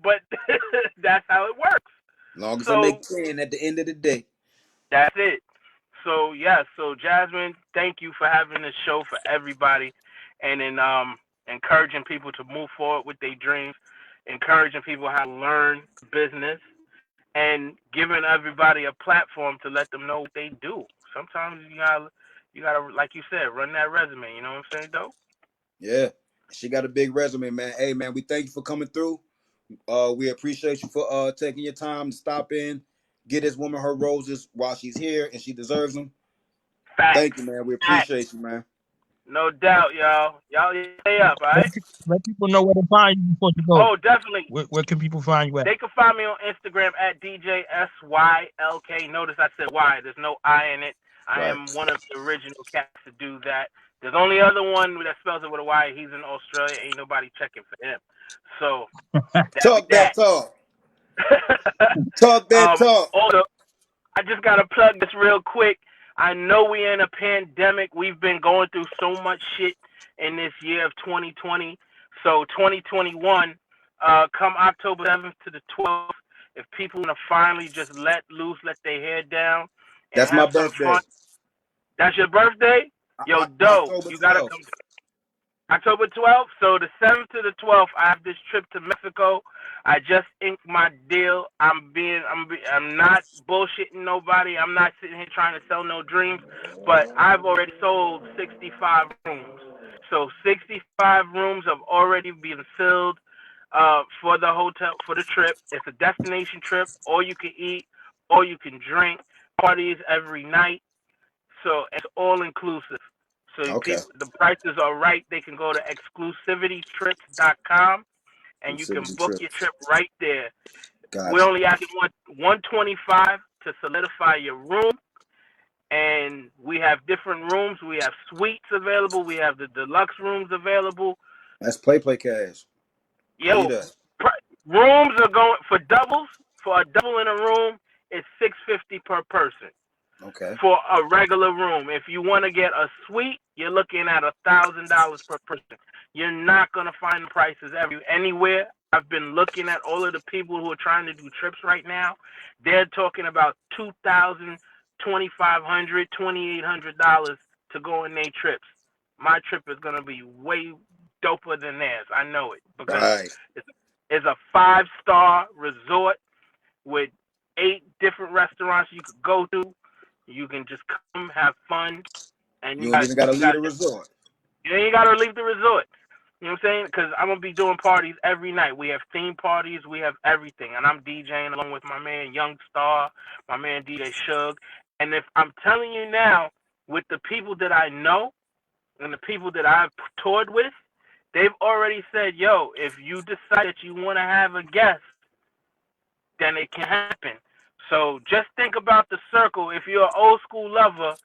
but that's how it works. Long as I make 10 at the end of the day. That's it. So so Jasmine, thank you for having this show for everybody, and then encouraging people to move forward with their dreams, encouraging people how to learn business, and giving everybody a platform to let them know what they do. Sometimes you gotta, like you said, run that resume. You know what I'm saying, though? Yeah, she got a big resume, man. Hey, man, we thank you for coming through. We appreciate you for taking your time to stop in, get this woman her roses while she's here, and she deserves them. Facts. Thank you, man. We appreciate you, man. No doubt, y'all. Y'all stay up, all right? Let people know where to find you before you go. Oh, definitely. Where can people find you at? They can find me on Instagram at DJSYLK. Notice I said Y. There's no I in it. I am one of the original cats to do that. There's only other one that spells it with a Y. He's in Australia. Ain't nobody checking for him. So talk that talk. Talk that talk. Also, I just gotta plug this real quick. I know we're in a pandemic. We've been going through so much shit in this year of 2020. So 2021, come October 7th to the 12th, if people want to finally just let loose, let their hair down, and That's my have some birthday. fun. That's your birthday? Yo, dope. October You got to 12th. come. October 12th. So the 7th to the 12th, I have this trip to Mexico. I just inked my deal. I'm not bullshitting nobody. I'm not sitting here trying to sell no dreams, but I've already sold 65 rooms. So 65 rooms have already been filled for the hotel, for the trip. It's a destination trip. All you can eat, all you can drink, parties every night. So it's all inclusive. So Okay. the prices are right. They can go to exclusivitytrips.com and you can Exclusivity book your trips. trip right there. We're Gotcha. only asking 125 to solidify your room, and we have different rooms. We have suites available. We have the deluxe rooms available. That's play cash. Yo, rooms are going for doubles. For a double in a room, it's $650 per person. Okay. For a regular room, if you want to get a suite, you're looking at $1,000 per person. You're not gonna find the prices anywhere. I've been looking at all of the people who are trying to do trips right now. They're talking about $2,000, $2,500, $2,800 to go on their trips. My trip is gonna be way doper than theirs. I know it because it's a 5-star resort with 8 different restaurants you could go to. You can just come, have fun, and you don't even got to leave the resort. You ain't got to leave the resort. You know what I'm saying? Because I'm going to be doing parties every night. We have theme parties. We have everything. And I'm DJing along with my man Young Star, my man DJ Shug. And if I'm telling you now, with the people that I know and the people that I've toured with, they've already said, yo, if you decide that you want to have a guest, then it can happen. So just think about the circle. If you're an old school lover,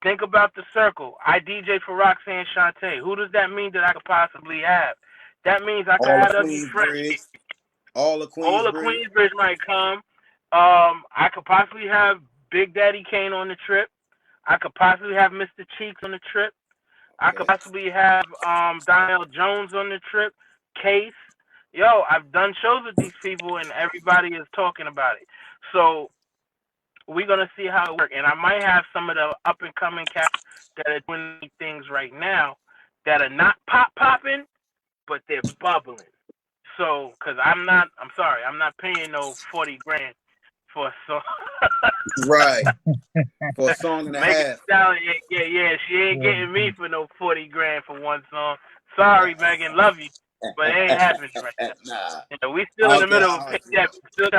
think about the circle. I DJ for Roxanne Shante. Who does that mean that I could possibly have? That means I could have Dougie Fresh. All of Queensbridge might come. I could possibly have Big Daddy Kane on the trip. I could possibly have Mr. Cheeks on the trip. I could possibly have Donnell Jones on the trip. Case. Yo, I've done shows with these people and everybody is talking about it. So we're going to see how it works. And I might have some of the up-and-coming cats that are doing things right now that are not popping, but they're bubbling. So, because I'm not paying no 40 grand for a song. Right. For a song and a half. Yeah, she ain't getting me for no 40 grand for one song. Sorry, Megan, love you, but it ain't happening right now. Nah. You know, we still in the middle of a pandemic. Still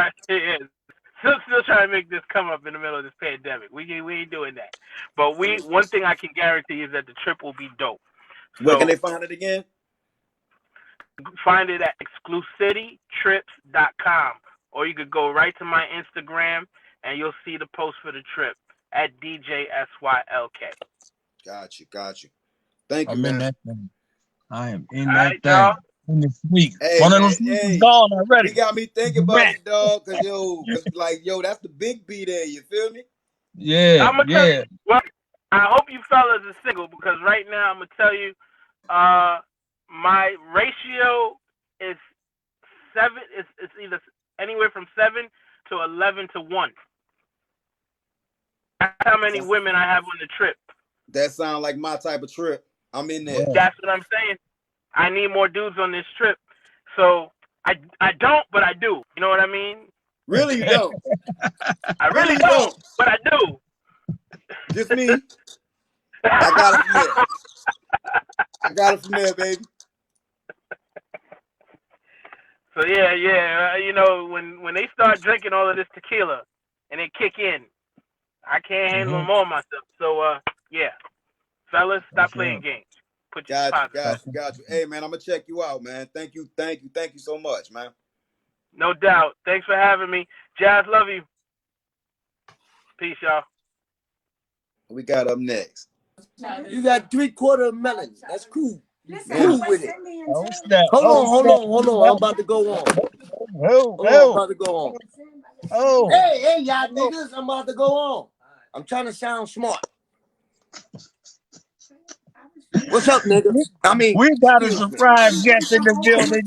trying to make this come up in the middle of this pandemic. We ain't doing that. But one thing I can guarantee is that the trip will be dope. Where can they find it again? Find it at exclusivitytrips.com, or you could go right to my Instagram and you'll see the post for the trip at DJSYLK. Got you. Thank you, man. In that thing. I am in that thing. In the suite. One of those suites gone already. You got me thinking about it, dog. Cause that's the big B there. You feel me? Yeah. I'm gonna tell you. Well, I hope you fellas are single because right now I'm gonna tell you, my ratio is 7. It's either anywhere from 7 to 11 to 1. That's how many women I have on the trip. That sounds like my type of trip. I'm in there. That's what I'm saying. I need more dudes on this trip. So I don't, but I do. You know what I mean? Really, you don't. I really don't, but I do. Just me. I got it from there, baby. So yeah. You know, when they start drinking all of this tequila and they kick in, I can't handle them all myself. So yeah, fellas, stop playing games. Put your got you. Hey man, I'm gonna check you out, man. Thank you so much, man. No doubt. Thanks for having me. Jazz, love you. Peace, y'all. We got up next. You got 3/4 melon. That's cool. Cool with it. Hold on. I'm about to go on. I'm about to go on. Hey, y'all niggas, I'm about to go on. I'm trying to sound smart. What's up, niggas? I mean, We got a excuse me. surprise guest in the building.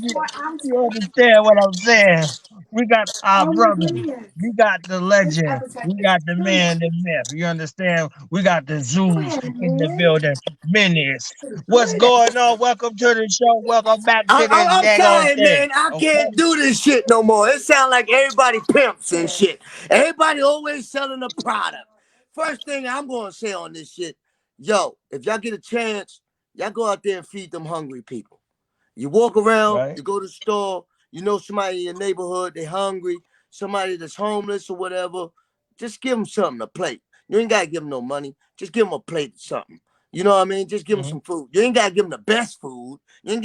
You understand what I'm saying? We got our brother. We got the legend. We got the man, the myth. You understand? We got the Zeus in the building. Menace. What's going on? Welcome to the show. Welcome back to this I'm daggone sorry, thing. man. I Okay? can't do this shit no more. It sounds like everybody pimps and shit. Everybody always selling a product. First thing I'm gonna say on this shit, yo, if y'all get a chance, y'all go out there and feed them hungry people. You walk around, Right? you go to the store, you know somebody in your neighborhood, they hungry, somebody that's homeless or whatever, just give them something, a plate. You ain't gotta give them no money. Just give them a plate of something. You know what I mean? Just give them some food. You ain't gotta give them the best food. You ain't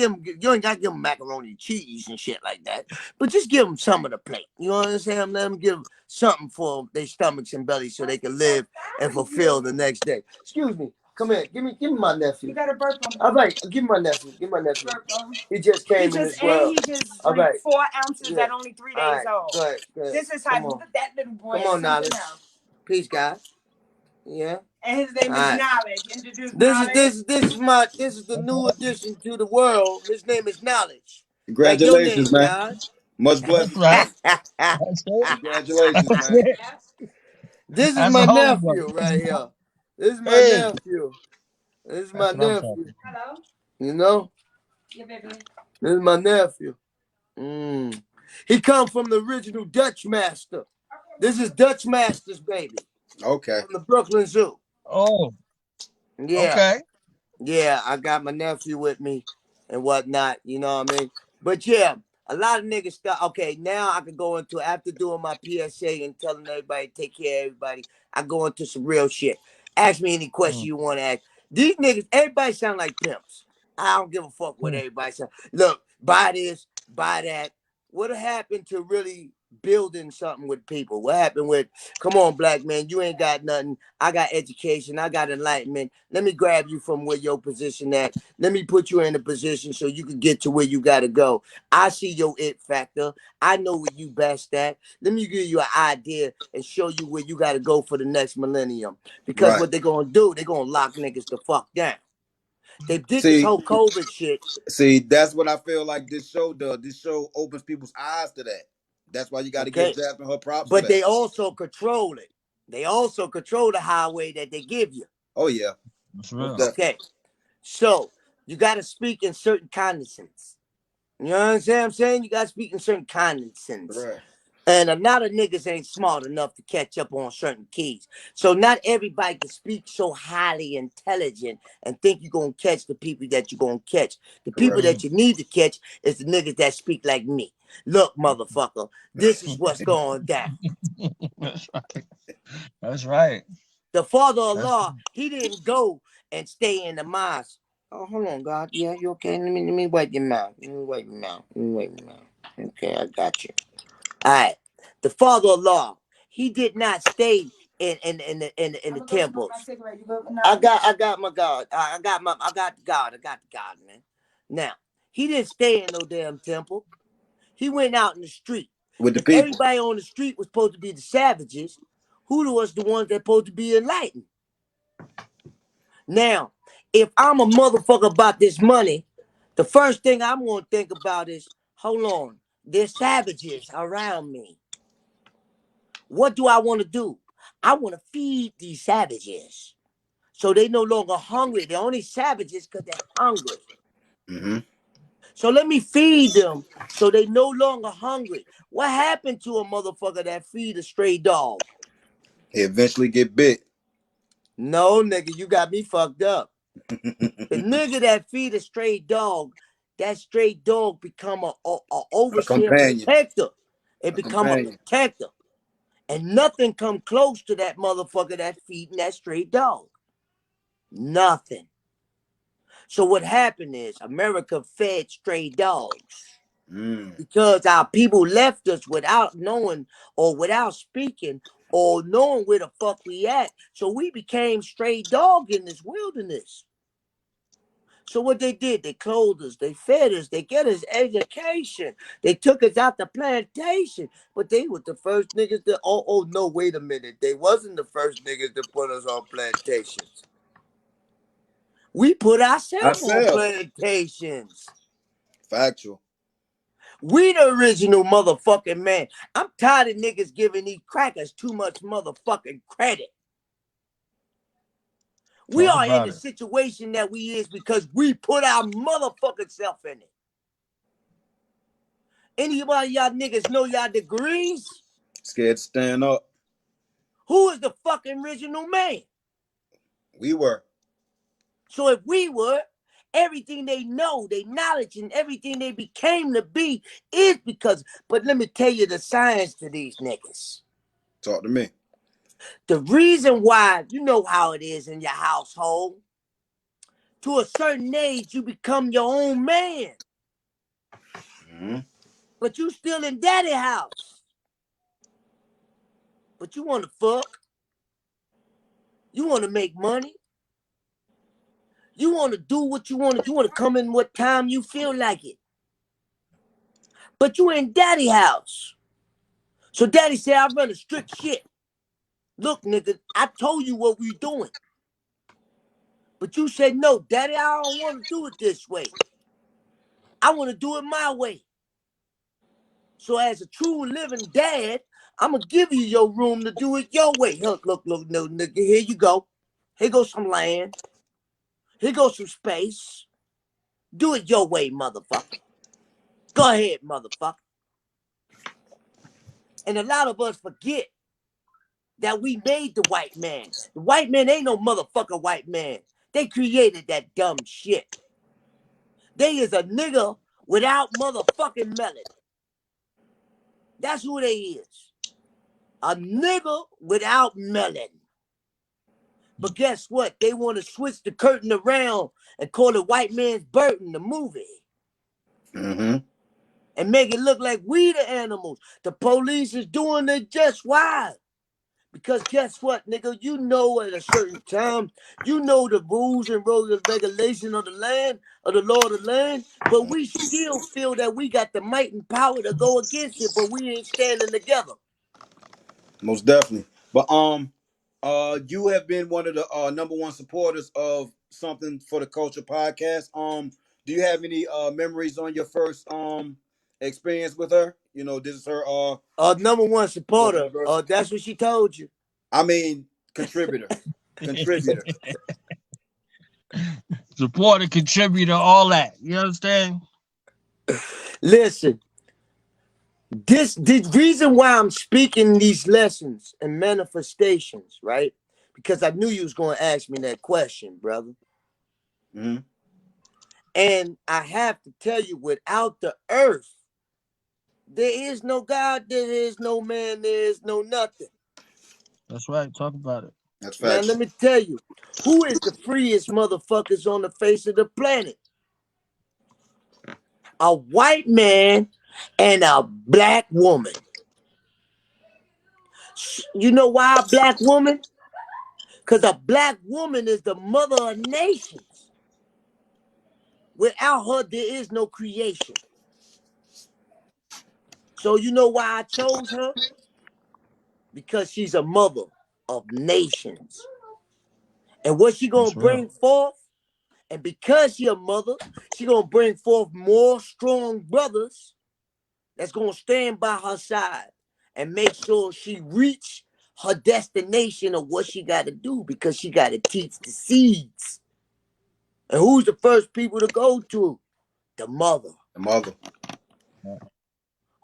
gotta give them macaroni and cheese and shit like that. But just give them some of the plate. You know what I'm saying? Let them give something for their stomachs and bellies so they can live and fulfill the next day. Excuse me. Come here. Give me my nephew. You got a burp on him. All right. Give me my nephew. Give me my nephew. He just came in this world. He just drank 4 ounces at only 3 days old. Good. This is how that little boy. Come on, Knowledge. Peace, guys. Yeah. And his name is Knowledge. Introduce Knowledge. This is the new addition to the world. His name is Knowledge. Congratulations, like man. Much That's blessings, right. man. That's it. Congratulations, That's man. it. This is That's a my homeboy. nephew right here. This is my Hey, nephew. This is my that's what I'm nephew. talking. Hello. You know? Yeah, baby. This is my nephew. He come from the original Dutch Master. This is Dutch Master's baby. Okay. From the Brooklyn Zoo. Oh, Yeah. okay. Yeah, I got my nephew with me and whatnot, you know what I mean? But yeah, a lot of niggas start. Okay, now I can go into, after doing my PSA and telling everybody to take care of everybody, I go into some real shit. Ask me any question you want to ask. These niggas, everybody sound like pimps. I don't give a fuck what everybody sound. Look, buy this, buy that. What happened to really building something with people? What happened with, come on, black man, you ain't got nothing. I got education. I got enlightenment. Let me grab you from where your position at. Let me put you in a position so you can get to where you got to go. I see your it factor. I know where you best at. Let me give you an idea and show you where you got to go for the next millennium. Because Right. what they're going to do, they're going to lock niggas the fuck down. They did this See, whole COVID shit. that's what I feel like this show does. This show opens people's eyes to that. That's why you got to give Okay. Jasmine her props for But that. they also control it. They also control the highway that they give you. Oh yeah. That's real. Okay. So you got to speak in certain condescends. You know what I'm saying? You got to speak in certain condescends. Right. And a lot of niggas ain't smart enough to catch up on certain keys. So not everybody can speak so highly intelligent and think you're going to catch the people that you're going to catch. The people that you need to catch is the niggas that speak like me. Look, motherfucker, this is what's going down. That's right. That's right. The Father That's Allah, he didn't go and stay in the mosque. Oh, hold on, God. Yeah, you okay? Let me wipe your mouth. Okay, I got you. All right. The Father Allah, he did not stay in the temples. I got my God. I got the God, man. Now, he didn't stay in no damn temple. He went out in the street. With the If people. everybody on the street was supposed to be the savages, who was the ones that supposed to be enlightened? Now, if I'm a motherfucker about this money, the first thing I'm going to think about is, hold on, there's savages around me. What do I want to do? I want to feed these savages. So they no longer hungry. They're only savages because they're hungry. Mm-hmm. So let me feed them so they no longer hungry. What happened to a motherfucker that feed a stray dog? He eventually get bit. No, nigga, you got me fucked up. The nigga that feed a stray dog, that stray dog become a A overseer companion. protector. It A become a companion. protector. And nothing come close to that motherfucker that feeding that stray dog. Nothing. So what happened is America fed stray dogs. Because our people left us without knowing or without speaking or knowing where the fuck we at. So we became stray dog in this wilderness. So what they did, they clothed us, they fed us, they get us education. They took us out the plantation. But they were the first niggas to, no, wait a minute. They wasn't the first niggas to put us on plantations. We put ourselves on Ourselves. plantations. Factual. We the original motherfucking man. I'm tired of niggas giving these crackers too much motherfucking credit. We Talk are in about the it. situation that we is because we put our motherfucking self in it. Anybody y'all niggas know y'all degrees? Scared to stand up. Who is the fucking original man? We were. So if we were, everything they know, they knowledge, and everything they became to be is because, but let me tell you the science to these niggas. Talk to me. The reason why, you know how it is in your household, to a certain age, you become your own man. Mm-hmm. But you still in daddy house. But you want to fuck. You want to make money. You want to do what you want to do. You want to come in what time you feel like it. But you in daddy house. So daddy said, I run a strict shit. Look, nigga, I told you what we doing. But you said, no, daddy, I don't want to do it this way. I want to do it my way. So as a true living dad, I'm going to give you your room to do it your way. Look, no, nigga, here you go. Here goes some land. Here goes some space. Do it your way, motherfucker. Go ahead, motherfucker. And a lot of us forget that we made the white man. The white man ain't no motherfucker white man. They created that dumb shit. They is a nigga without motherfucking melon. That's who they is. A nigga without melon. But guess what? They want to switch the curtain around and call it White Man's Burden, the movie. Mm-hmm. And make it look like we the animals. The police is doing it just why? Because guess what, nigga? You know at a certain time, you know the rules and regulations of the land, of the law of the land, but we still feel that we got the might and power to go against it, but we ain't standing together. Most definitely. But you have been one of the number one supporters of Something for the Culture podcast. Do you have any memories on your first experience with her? You know, this is her Number one supporter. anniversary. That's what she told you. I mean, contributor. Contributor. Supporter, contributor, all that. You understand? Listen, the reason why I'm speaking these lessons and manifestations, right? Because I knew you was going to ask me that question, brother. Mm-hmm. And I have to tell you, without the earth, there is no God, there is no man, there is no nothing. That's right. Talk about it. That's Now, factual. let me tell you, who is the freest motherfuckers on the face of the planet? A white man and a black woman. You know why a black woman? Because a black woman is the mother of nations. Without her, there is no creation. So you know why I chose her? Because she's a mother of nations. And what she gonna That's real. bring forth? And because she a mother, she gonna bring forth more strong brothers that's gonna stand by her side and make sure she reach her destination of what she gotta do, because she gotta teach the seeds. And who's the first people to go to? The mother. The mother.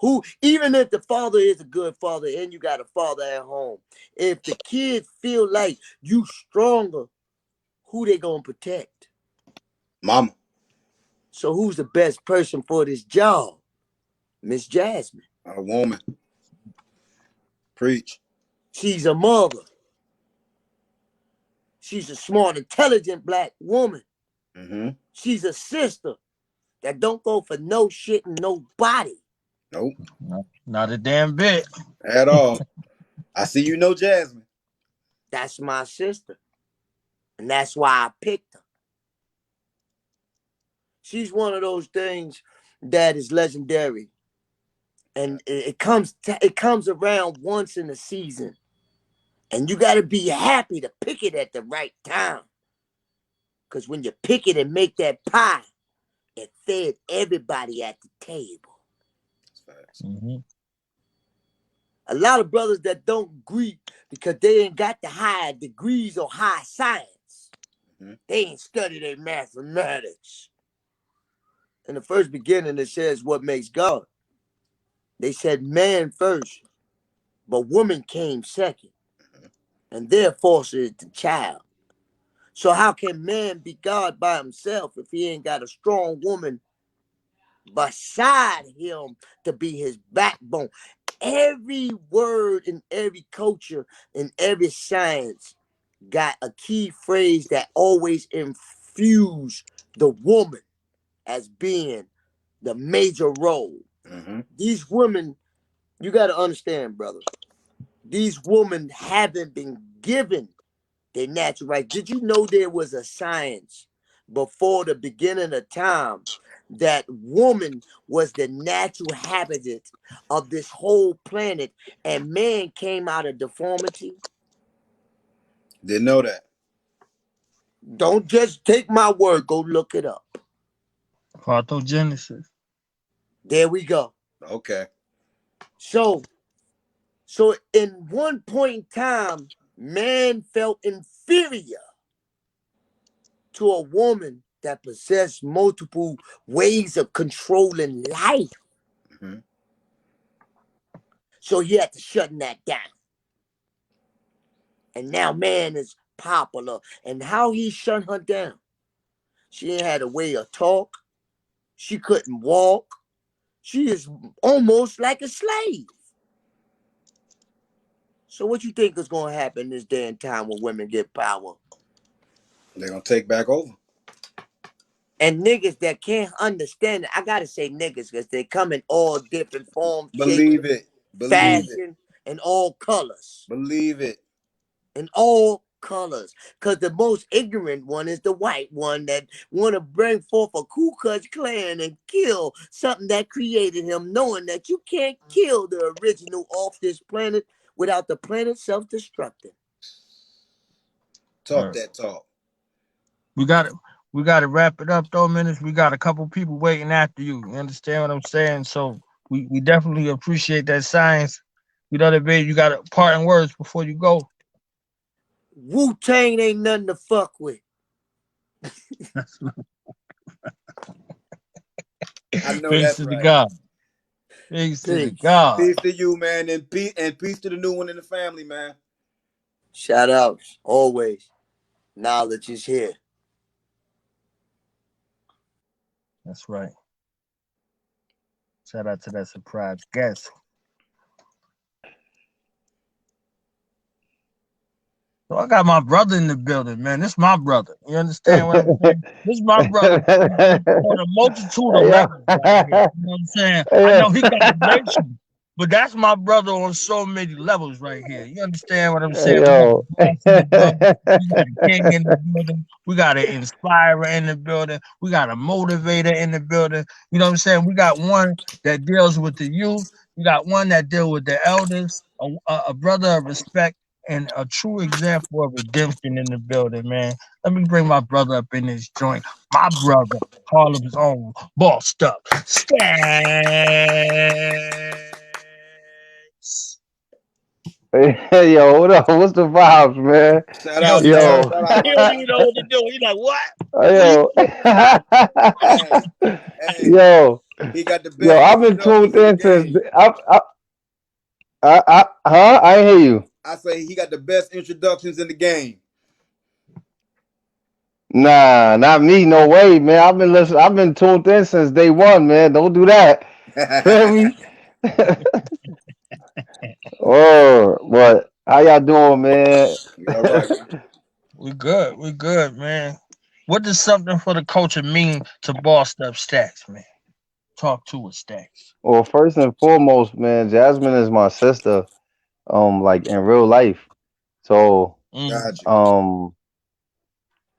Who, even if the father is a good father and you got a father at home, if the kids feel like you stronger, who they gonna protect? Mama. So who's the best person for this job? Miss Jasmine. A woman. Preach. She's a mother. She's a smart, intelligent black woman. Mm-hmm. She's a sister that don't go for no shit and nobody. Nope. Not a damn bit. At all. I see you know Jasmine. That's my sister. And that's why I picked her. She's one of those things that is legendary. And it comes around once in a season. And you got to be happy to pick it at the right time. Because when you pick it and make that pie, it fed everybody at the table. Mm-hmm. A lot of brothers that don't agree because they ain't got the high degrees or high science. They ain't studied their mathematics. In the first beginning, it says what makes God. They said man first, but woman came second. And therefore is the child. So how can man be God by himself if he ain't got a strong woman beside him to be his backbone? Every word in every culture, in every science, got a key phrase that always infuse the woman as being the major role. These women, you got to understand, brother, these women haven't been given their natural rights. Did you know there was a science before the beginning of time that woman was the natural habitat of this whole planet and man came out of deformity? Didn't know that. Don't just take my word, go look it up. Parthenogenesis. There we go. Okay. So in one point in time, man felt inferior to a woman that possessed multiple ways of controlling life. So he had to shut that down. And now man is popular. And how he shut her down? She ain't had a way of talk. She couldn't walk. She is almost like a slave. So what you think is going to happen this day and time when women get power? They're going to take back over. And niggas that can't understand it, I got to say niggas because they come in all different forms, Believe shapes, it. Believe fashion, it. and all colors. Believe it. In all colors. Because the most ignorant one is the white one that want to bring forth a Ku Klux Klan and kill something that created him, knowing that you can't kill the original off this planet without the planet self-destructing. Talk that talk. We got to wrap it up though, Menace. We got a couple people waiting after you. You understand what I'm saying? So we definitely appreciate that science. You know what I mean? You got parting words before you go. Wu-Tang ain't nothing to fuck with. I know Peace that's to the right. God. Peace to the Peace. God. Peace to you, man, and peace to the new one in the family, man. Shout outs, always. Knowledge is here. That's right. Shout out to that surprise guest. So I got my brother in the building, man. This my brother. You understand what I'm saying? This is my brother on a multitude of Yo. levels right here. You know what I'm saying? I know he got dimensions, but that's my brother on so many levels right here. You understand what I'm saying? We got a Yo. boss in the building. We got a king in the building. We got an inspirer in the building. We got a motivator in the building. You know what I'm saying? We got one that deals with the youth. We got one that deals with the elders. A brother of respect and a true example of redemption in the building, man. Let me bring my brother up in this joint. My brother, Harlem's own, bossed up. Stacks. Yo, what up? What's the vibes, man? Shout Yo, out, shout man. out, Yo. shout out, He my don't guy. even know what to do. He's like, what? What you Yo. talking about? Hey, hey, Yo. he got the Yo, best I've been introductions tuned in the in since game. huh? I ain't hear you. I say he got the best introductions in the game. Nah, not me. No way, man. I've been listening. I've been tuned in since day one, man. Don't do that. Feel me? Oh, what? How y'all doing, man? All right, man. We good. We good, man. What does something for the culture mean to bossed up Stacks, man? Talk to us, Stacks. Well, first and foremost, man, Jasmine is my sister. Like in real life. So, Mm. Got you.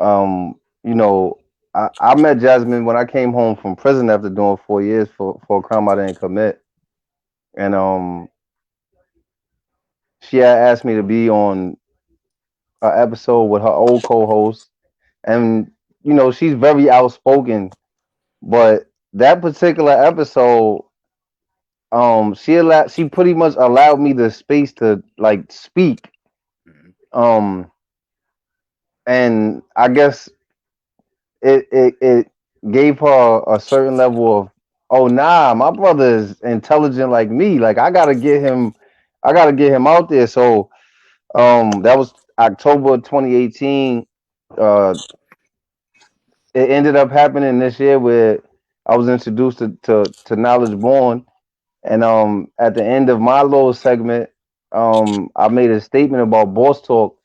um, you know, I met Jasmine when I came home from prison after doing 4 years for a crime I didn't commit, and she had asked me to be on an episode with her old co-host, and she's very outspoken, but that particular episode, she pretty much allowed me the space to like speak. Mhm. Um, and I guess it gave her a certain level of, oh nah, my brother is intelligent like me. Like I gotta get him out there. So that was October 2018. Uh, it ended up happening this year where I was introduced to Knowledge Born, and at the end of my little segment, I made a statement about boss talk,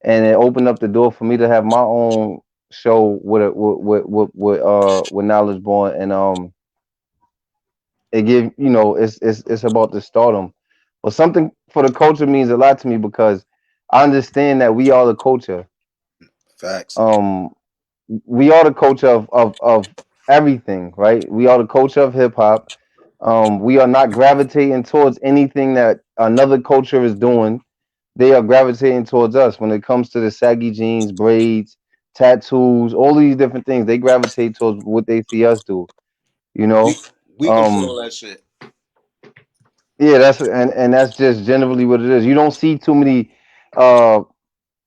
and it opened up the door for me to have my own show with Knowledge Born, and it give it's about the stardom, but something for the culture means a lot to me because I understand that we are the culture. Facts. Um, we are the culture of everything, right? We are the culture of hip hop. We are not gravitating towards anything that another culture is doing. They are gravitating towards us when it comes to the saggy jeans, braids, tattoos, all these different things. They gravitate towards what they see us do. You We know, we um, control that shit. yeah, and that's just generally what it is. You don't see too many uh,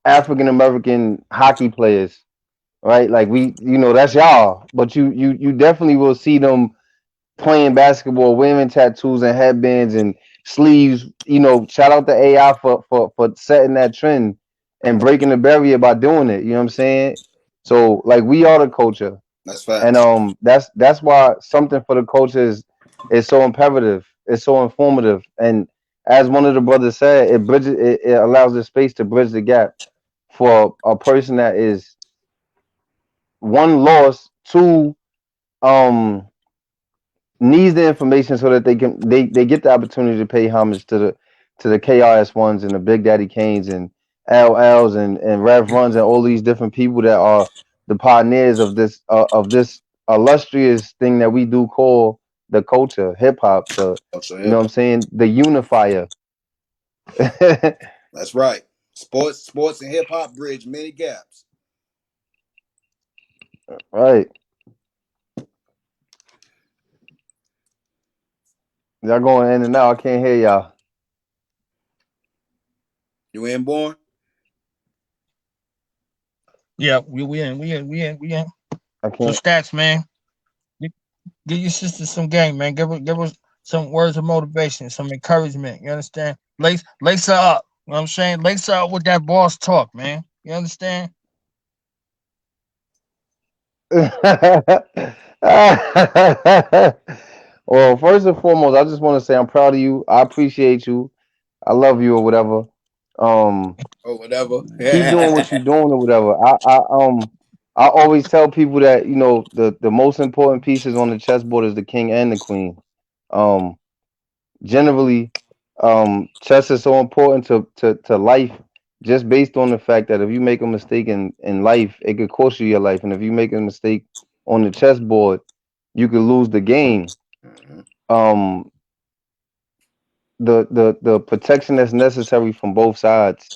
African American hockey players, right? Like that's y'all, but you definitely will see them playing basketball, wearing tattoos and headbands and sleeves. Shout out to AI for setting that trend and breaking the barrier by doing it. You know what I'm saying? So like we are the culture, That's and facts. that's why something for the culture is so imperative. It's so informative, and as one of the brothers said, it allows the space to bridge the gap for a person that is one lost, two um needs the information so that they get the opportunity to pay homage to the KRS ones and the Big Daddy Kanes and LLs and Rev Runs and all these different people that are the pioneers of this illustrious thing that we do call the culture, hip hop, Culture you know hip what I'm hop. saying, the unifier. That's right. Sports and hip hop bridge many gaps. Right. Y'all going in and out. I can't hear y'all. You ain't born? Yeah, we in. I So can't. stats, man. Gi- Give your sister some game, man. Give her some words of motivation, some encouragement. You understand? Lace her up. You know what I'm saying? Lace her up with that boss talk, man. You understand? Well, first and foremost, I just want to say I'm proud of you. I appreciate you. I love you or whatever. Um, Or whatever. keep doing what you're doing or whatever. I always tell people that the most important pieces on the chessboard is the king and the queen. Um, generally, chess is so important to life just based on the fact that if you make a mistake in life, it could cost you your life, and if you make a mistake on the chessboard, you could lose the game. Mhm. Um, the protection that's necessary from both sides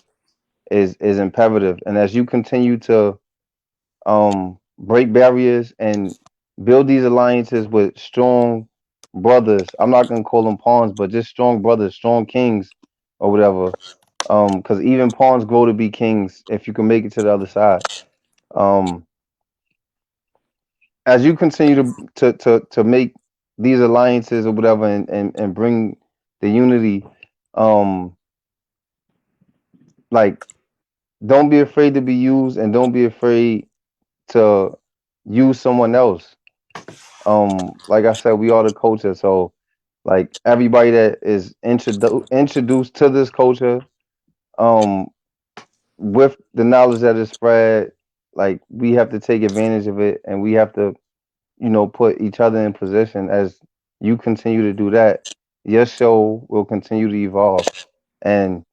is imperative, and as you continue to break barriers and build these alliances with strong brothers. I'm not gonna call them pawns, but just strong brothers, strong kings, or whatever. Because even pawns grow to be kings if you can make it to the other side. Um, as you continue to make these alliances or whatever, and bring the unity, um, like don't be afraid to be used, and don't be afraid to use someone else. Like I said, we are the culture, so like everybody that is introduced to this culture, um with the knowledge that is spread, like we have to take advantage of it, and we have to put each other in position. As you continue to do that, your show will continue to evolve, and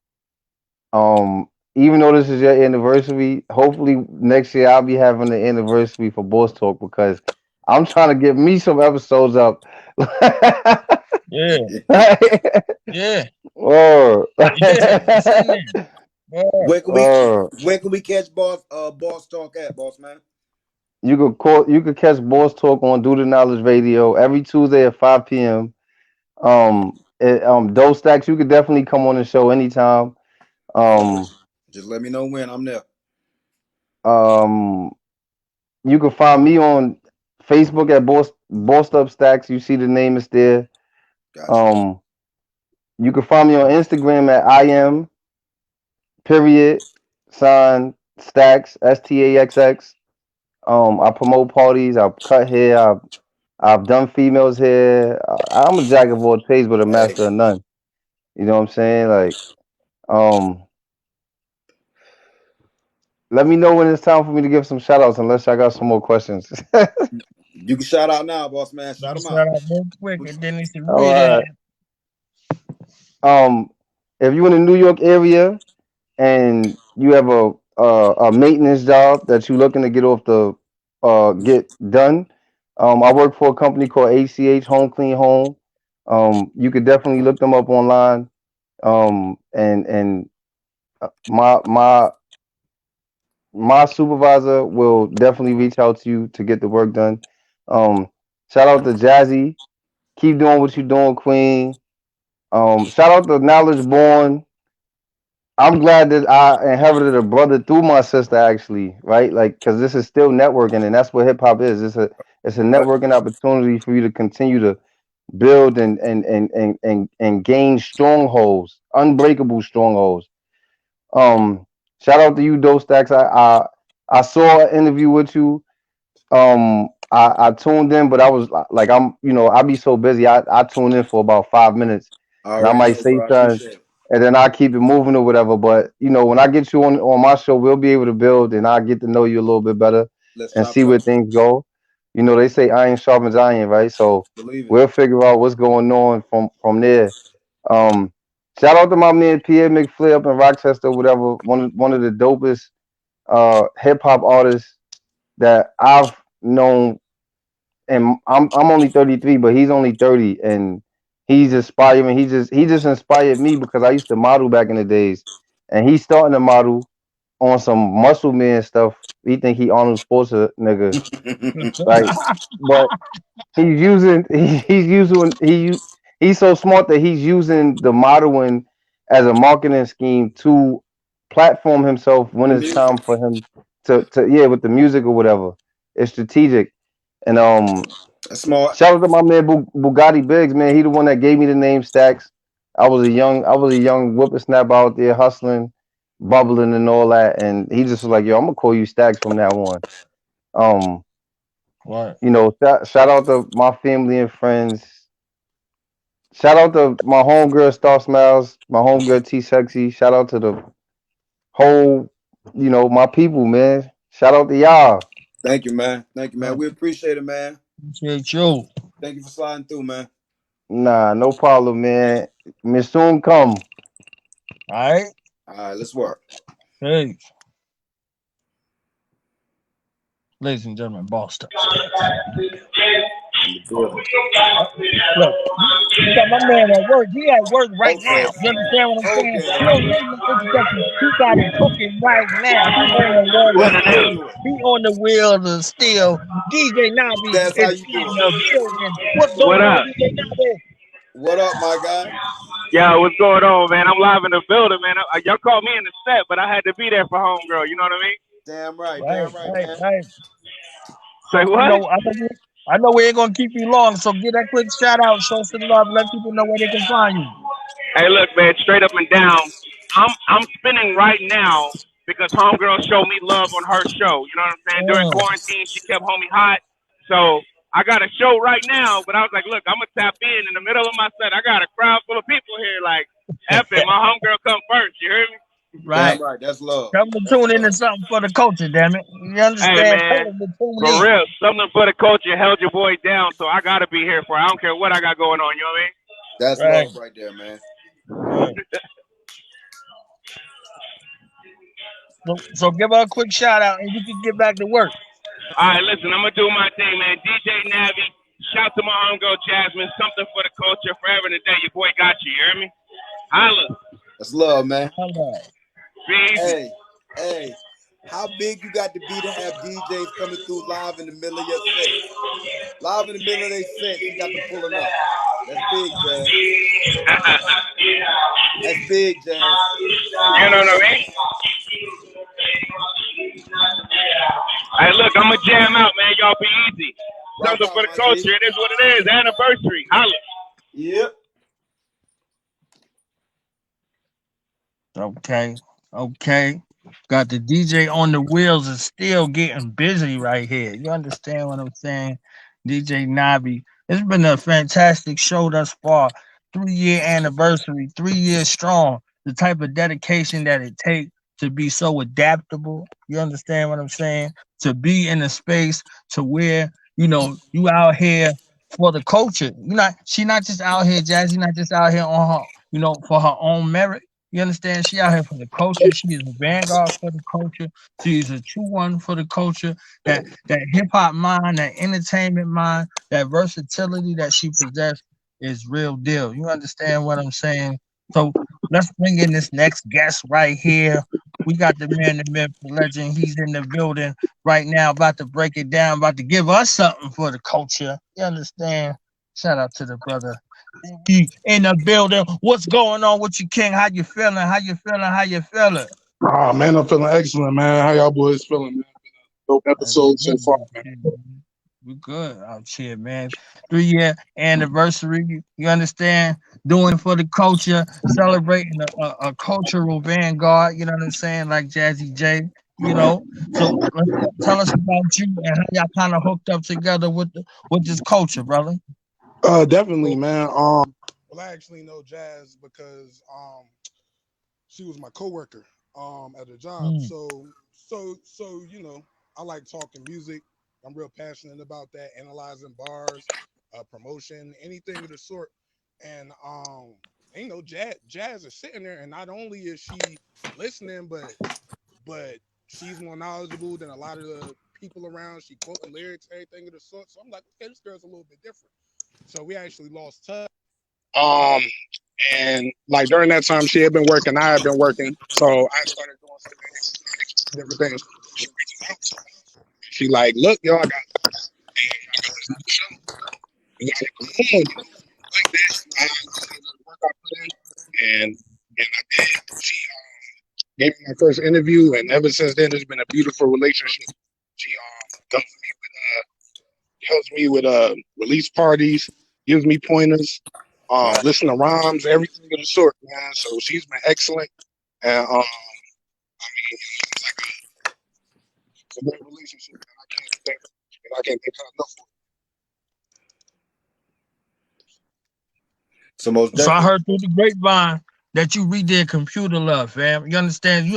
um even though this is your anniversary, hopefully next year I'll be having the anniversary for Boss Talk, because I'm trying to get me some episodes up. Yeah, yeah, Oh. yeah. It's in there. Yeah. Where can we Oh. where can we catch boss talk at, boss man? You could catch Boss Talk on Do the Knowledge Radio every Tuesday at 5 p.m. Those Stacks, you could definitely come on the show anytime. Um, Just let me know when I'm there. um, you can find me on Facebook at Bossed Up Stacks. You see the name is there. Gotcha. Um, you can find me on Instagram at I am period sign stacks STAXX. I promote parties. I cut hair. I've done females hair. I'm a jack of all trades, but a Hey, master of none. You know what I'm saying? Like, um, let me know when it's time for me to give some shout outs, unless I got some more questions. you can shout out now, boss man. You Shout can them start out. out real quick, and then it's All read it. right. If you're in the New York area and you have a maintenance job that you're looking to get off the get done, I work for a company called ACH Home Clean Home. You could definitely look them up online. And my supervisor will definitely reach out to you to get the work done. Um, Shout out to Jazzy. Keep doing what you're doing, Queen. Shout out to Knowledge Born. I'm glad that I inherited a brother through my sister, actually, right? Like, because this is still networking, and that's what hip hop is. It's a Right. networking opportunity for you to continue to build and gain strongholds, unbreakable strongholds. Um, Shout out to you, Doe Stacks. I saw an interview with you. I tuned in, but I was like, I be so busy. I tune in for about 5 minutes, I and I already might know, say bro. I something, appreciate it. and then I keep it moving or whatever. But when I get you on my show, we'll be able to build, and I get to know you a little bit better Let's and chop see it up. where things go. They say iron sharpens iron, right? So Believe it. we'll figure out what's going on from there. Um, Shout out to my man Pierre McFlay up in Rochester, whatever. One of the dopest hip hop artists that I've known, and I'm only 33, but he's only 30, and he's inspiring. He just inspired me because I used to model back in the days, and he's starting to model on some muscle man stuff. He think he Arnold Schwarzenegger, right? But he's using he's using he's so smart that he's using the modeling as a marketing scheme to platform himself when The it's time music. for him to yeah, with the music or whatever. It's strategic. And That's smart. shout out to my man Bugatti Biggs, man. He the one that gave me the name Stacks. I was a young whippersnapper out there hustling, bubbling and all that. And he just was like, yo, I'm gonna call you Stacks from now on. Um, Right. shout out to my family and friends. Shout out to my homegirl Star Smiles, my homegirl T Sexy. Shout out to the whole, my people, man. Shout out to y'all. Thank you, man. Thank you, man. Right. We appreciate it, man. Appreciate you. Thank you for sliding through, man. Nah, no problem, man. May soon come. All right. All right, let's work. Hey, ladies and gentlemen, boss up stacks. In the building. Look, you got my man at work. He at work right Okay. now. You understand what I'm saying? Okay. He don't need no introduction. He got it cooking right now. He on one Well, of the let's wheels. do it. He on the wheels of steel. DJ Navi That's how is you do in it. the building. What's What going on, up? DJ Navi? What up, my guy? Yo, what's going on, man? I'm live in the building, man. Y'all called me in the set, but I had to be there for homegirl. You know what I mean? Damn right. Right, Damn right, right, man. right. Say I what? know, I know, I know we ain't gonna keep you long. So get that quick shout out, show some love, let people know where they can find you. Hey, look, man, straight up and down. I'm spinning right now because homegirl showed me love on her show. You know what I'm saying? During Mm, quarantine, she kept homie hot. So I got a show right now, but I was like, look, I'm gonna tap in the middle of my set. I got a crowd full of people here. Like, F it, my homegirl come first. You hear me? right. Damn right. That's love. Come to That's tune into love. something for the culture, damn it. You Hey, understand? Tell man, them to tune for in. real, something for the culture held your boy down, so I gotta be here for it. I don't care what I got going on. You know what I mean? That's Right, love right there, man. right. So give her a quick shout out and you can get back to work. All right, listen, I'm gonna do my thing, man. DJ Navi, shout to my homegirl Jasmine, something for the culture, forever and a day. Your boy got you. You hear me? Holla, That's love, man. All right. be easy. Hey, hey. How big you got to be to have DJs coming through live in the middle of your set? Live in the middle of their set, she got them pulling up. That's big, Jazz. That's big, Jazz. You know what I mean? Hey, look, I'm going to jam out, man. Y'all be easy. Rock Something out, for the my culture. G. It is what it is. Anniversary. Holla. Yep. Okay. Okay. Got the DJ on the wheels is still getting busy right here. You understand what I'm saying? DJ Nabi. It's been a fantastic show thus far. 3-year anniversary, 3 years strong. The type of dedication that it takes to be so adaptable. You understand what I'm saying? To be in a space to where, you out here for the culture. She not just out here, Jazzy, not just out here on her, for her own merit. You understand? She out here for the culture. She is a vanguard for the culture. She is a true one for the culture. That hip hop mind, that entertainment mind, that versatility that she possesses is real deal. You understand what I'm saying? So let's bring in this next guest right here. We got the man, the myth, the legend. He's in the building right now, about to break it down, about to give us something for the culture. You understand? Shout out to the brother in the building. What's going on with you, King? How you feeling? How you feeling? How you feeling? Oh man, I'm feeling excellent, man. How y'all boys feeling, man? Dope That's episode so good far, out man. here, man. We good out here, man. 3-year anniversary. You understand? Doing it for the culture, celebrating a cultural vanguard. You know what I'm saying? Like Jazzy J. So tell us about you and how y'all kind of hooked up together with this culture, brother. Definitely, man. Well, I actually know Jazz because she was my coworker at a job. Mm. So I like talking music. I'm real passionate about that, analyzing bars, promotion, anything of the sort. And Jazz is sitting there, and not only is she listening, but she's more knowledgeable than a lot of the people around. She quoting lyrics, everything of the sort. So I'm like, okay, this girl's a little bit different. So we actually lost touch. Um, and like during that time, she had been working, I had been working. So I started doing some different things. She reaches out to me. She like, look, yo, I got this new show. You gotta come on, like that. I work I put in, and I did. She gave me my first interview, and ever since then, it's been a beautiful relationship. She helps me with release parties, gives me pointers, Right. listen to rhymes, everything of the sort, man. So she's been excellent, and I mean, it's a great relationship, and I can't thank her enough for So most So I definitely. heard through the grapevine that you redid Computer Love, fam. You understand? You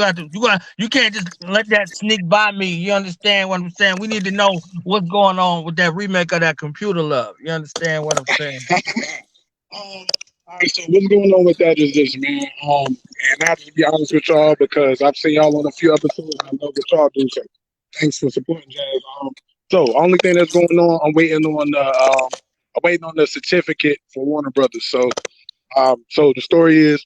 can't just let that sneak by me. You understand what I'm saying? We need to know what's going on with that remake of that Computer Love. You understand what I'm saying? it. All right, so what's going on with that is this, man. And I have to be honest with y'all because I've seen y'all on a few episodes. And I love what y'all do. So thanks for supporting, Jazz. So only thing that's going on, I'm waiting on the certificate for Warner Brothers. So the story is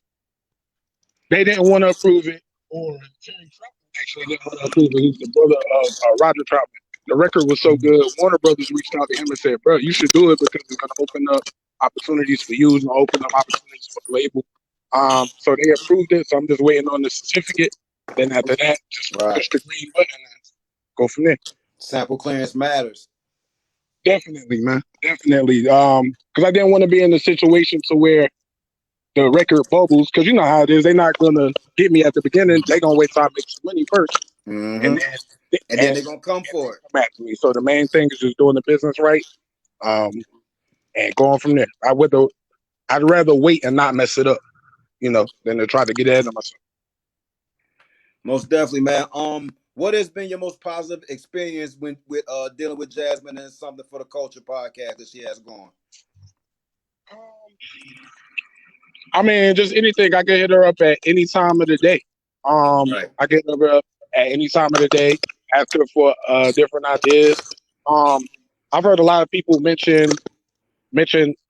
they didn't want to approve it, or Terry Troutman actually didn't want to approve it. He's the brother of Roger Troutman. The record was so good, Warner Brothers reached out to him and said, "Bro, you should do it because it's going to open up opportunities for you, and open up opportunities for the label." So they approved it. So I'm just waiting on the certificate. Then after that, just Right. push the green button and go from there. Sample clearance matters. Definitely, man. Definitely. Because I didn't want to be in a situation to where the record bubbles, because you know how it is. They're not gonna get me at the beginning. They're gonna wait till I make some money first, Mm-hmm. and then And then they're gonna come for it. come at me. So the main thing is just doing the business right, and going from there. I'd rather wait and not mess it up, than to try to get ahead of myself. Most definitely, man. What has been your most positive experience with dealing with Jasmine and Something for the Culture podcast that she has going? Um, I mean, just anything. I can hit her up at any time of the day. Right. I can hit her up at any time of the day, ask her for different ideas. I've heard a lot of people mention,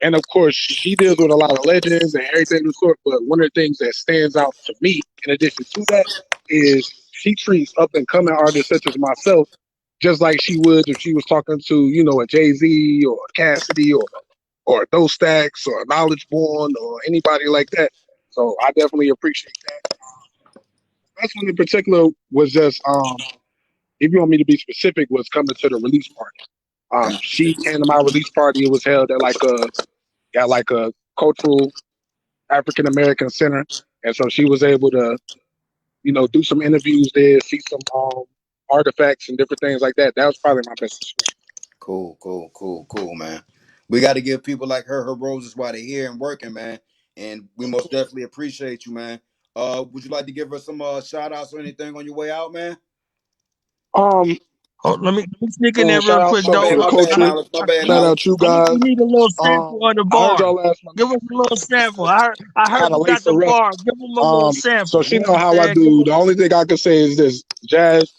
and of course, she deals with a lot of legends and everything of the sort. But one of the things that stands out to me, in addition to that, is she treats up and coming artists such as myself just like she would if she was talking to, you know, a Jay-Z or a Cassidy or a Those Stacks or a Knowledge Born or anybody like that. So I definitely appreciate that. This one in particular was just if you want me to be specific, was coming to the release party. She came to my release party. It was held at like a cultural African American center, and so she was able to, you know, do some interviews there, see some artifacts and different things like that. That was probably my best experience. Cool, man. We got to give people like her roses while they're here and working, man. And we most definitely appreciate you, man. Would you like to give her some shout outs or anything on your way out, man? Um, Oh, let me sneak in so there shout real out quick, to though. the My bad, culture. Knowledge. My bad, Shout Knowledge. out you I think we guys. need a little sample of the I heard bar. y'all last month. Give us a little sample. I Kind heard of you lace got the her up. bar. Give them a little So sample. she You know how I understand? do. The only thing I can say is this, Jazz.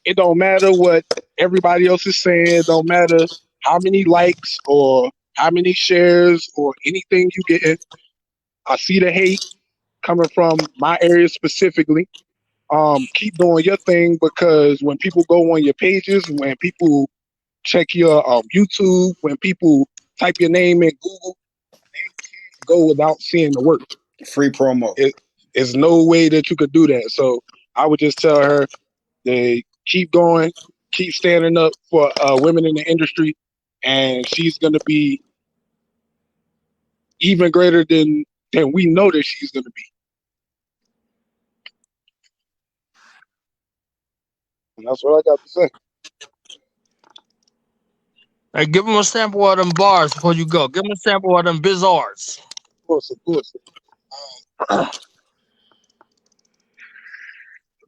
It don't matter what everybody else is saying. It don't matter how many likes or how many shares or anything you get. I see the hate coming from my area specifically. Keep doing your thing because when people go on your pages, when people check your YouTube, when people type your name in Google, go without seeing the work. Free promo. It's no way that you could do that. So I would just tell her they keep going, keep standing up for women in the industry, and she's gonna be even greater than we know that she's gonna be. And that's what I got to say. Hey, give them a sample of them bars before you go. Give them a sample of them bizarres. Of course.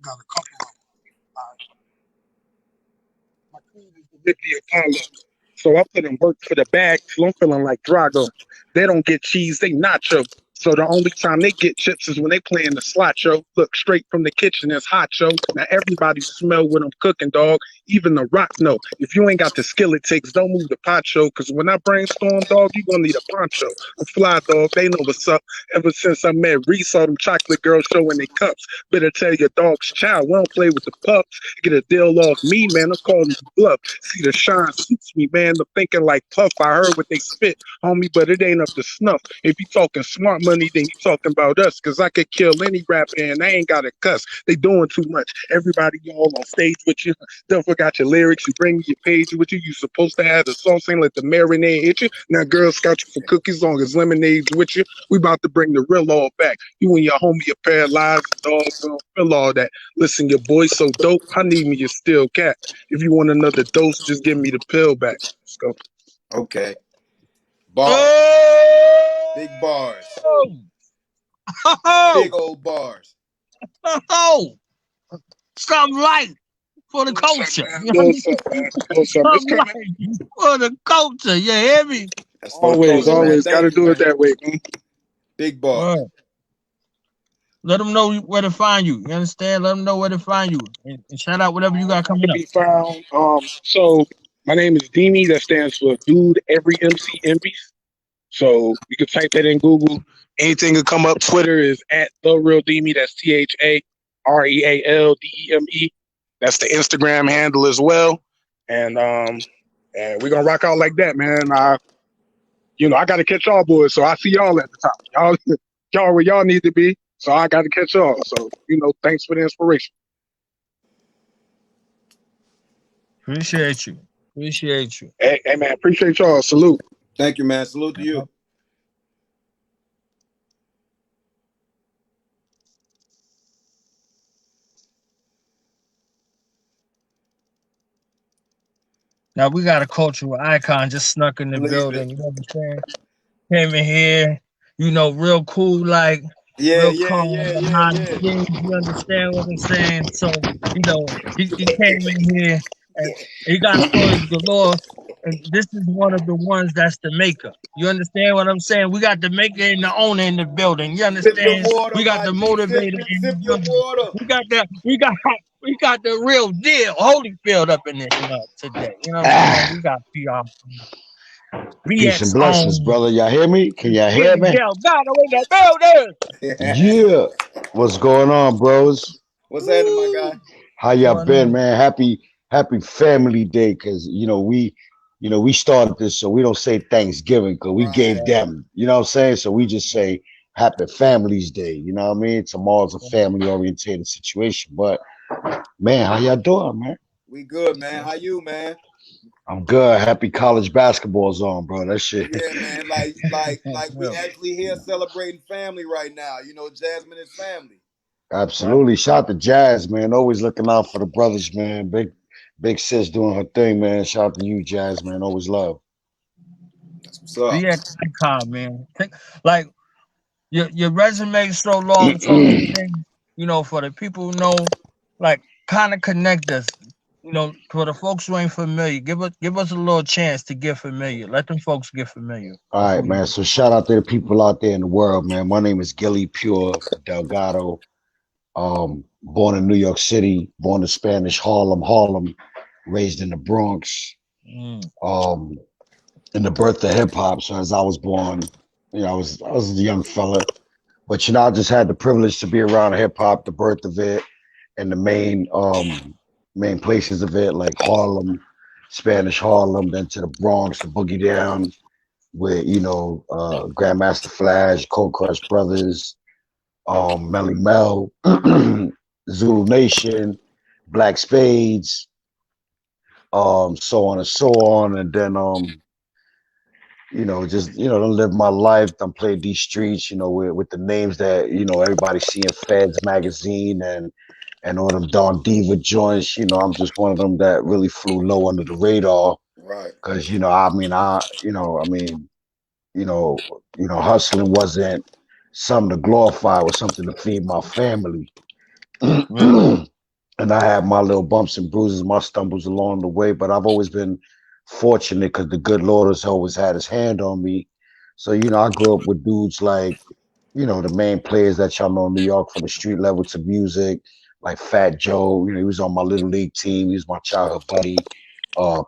Got a couple of them. My queen is the Whitney Apollo. So I put in work for the bag till I'm feeling like Drago. They don't get cheese, they nacho. So the only time they get chips is when they play in the slot show. Look, straight from the kitchen, it's hot show. Now everybody smell what I'm cooking, dog. Even the rock know. If you ain't got the skill it takes, don't move the pot show. Cause when I brainstorm, dog, you gonna need a poncho. A fly dog, they know what's up. Ever since I met Reese, saw them chocolate girls showing their cups. Better tell your dog's child, we don't play with the pups. Get a deal off me, man. I'm calling bluff. See the shine suits me, man. I'm thinking like Puff. I heard what they spit, homie, but it ain't up to snuff. If you talking smart money, then you talking about us. Cause I could kill any rapper and I ain't got to cuss. They doing too much. Everybody all on stage with you. Don't forgot your lyrics. You bring me your page with you. You supposed to have the sauce ain't let the marinade hit you. Now girls got you for cookies long as lemonade's with you. We about to bring the real all back. You and your homie are paralyzed, dog. We don't feel all that. Listen, your boy's so dope. I need me a steel cat. If you want another dose, just give me the pill back. Let's go. Okay. Bars. Oh! Big bars. Oh! Big old bars. Oh! Something light for the culture. Little something, man. Little something. It's Something coming. light for the culture. You hear me? That's for the culture, man. Always. Got to Thank you, do it man. that way, man. Big bars. Word. Let them know where to find you. You understand? Let them know where to find you. And shout out whatever you got I coming can up. be found. So my name is Demi. That stands for Dude Every MC Envies. So you can type that in Google. Anything will come up. Twitter is at the real Demi. That's THAREALDEME. That's the Instagram handle as well. And we're gonna rock out like that, man. I got to catch y'all boys, so I see y'all at the top. Y'all where y'all need to be. So I got to catch y'all. So thanks for the inspiration. Appreciate you. Hey man, appreciate y'all. Salute. Thank you, man. Salute to you. Now we got a cultural icon just snuck in the Believe building. it. You understand? Came in here, real cool, like Yeah. real calm behind the scenes. You understand what I'm saying? So, he came in here and he got stories galore. And this is one of the ones that's the maker. You understand what I'm saying? We got the maker and the owner in the building. You Sip your understand? water, We got my the G. motivator in Sip the your building. water. We got the real deal, Holyfield up in this mug today. You know what I'm saying? We got PR Peace and BX blessings, on brother. Y'all hear me? Can y'all hear Gilly me? Delgado in the building. Yeah. What's going on, bros? What's happening, my Woo! guy? How y'all Going been, on? man? Happy Family Day, cause we started this, so we don't say Thanksgiving, cause we gave Right. them, you know what I'm saying? So we just say Happy Families Day. You know what I mean? Tomorrow's a family oriented situation, but man, how y'all doing, man? We good, man. How you, man? I'm good. Happy college basketball's on, bro. That shit. Yeah, man. Like we actually here celebrating family right now. You know, Jasmine is family. Right. Absolutely. Shout out to Jazz, man. Always looking out for the brothers, man. Big sis doing her thing, man. Shout out to you, Jazz, man. Always love. That's what's up. Be at icon, man. Like your resume is so long, so many things. For the people who know, like kind of connect us. For the folks who ain't familiar, give us a little chance to get familiar. Let them folks get familiar All with right, who you man. So shout out to the people out there in the world, man. My name is Gilly Delgado. Born in New York City, born in Spanish Harlem, raised in the Bronx. are. Um, in the birth of hip hop. So as I was born, I was a young fella, but I just had the privilege to be around hip hop, the birth of it, and the main places of it, like Harlem, Spanish Harlem, then to the Bronx, the Boogie Down, with Grandmaster Flash, Cold Crush Brothers, Melly Mel, Zulu Nation, Black Spades, so on and so on, and then just to live my life, done played these streets, with the names that everybody see in Feds magazine and all them Don Diva joints. I'm just one of them that really flew low under the radar Right. because hustling wasn't something to glorify, it was something to feed my family. Real. And I had my little bumps and bruises, my stumbles along the way, but I've always been fortunate because the good Lord has always had his hand on me. So, I grew up with dudes like, the main players that y'all know in New York from the street level to music, like Fat Joe, he was on my little league team. He was my childhood buddy.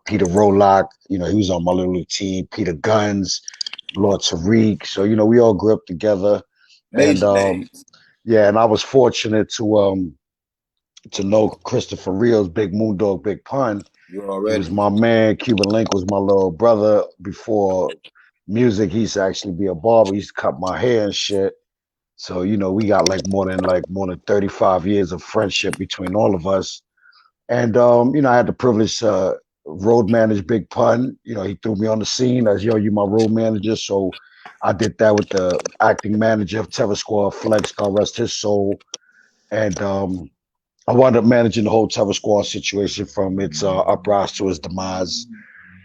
Peter Rolock, he was on my little league team. Peter Guns, Lord Tariq. So, we all grew up together. And Major names. yeah, and I was fortunate to know Christopher Rios, Big Moondog, Big Pun. You He was already. my man. Cuban Link was my little brother. Before music, he used to actually be a barber. He used to cut my hair and shit. So, we got more than 35 years of friendship between all of us. And I had the privilege to road manage Big Pun. He threw me on the scene as you my road manager. So I did that with the acting manager of Terror Squad, Flex, God rest his soul. And I wound up managing the whole Terror Squad situation from its uprise to its demise.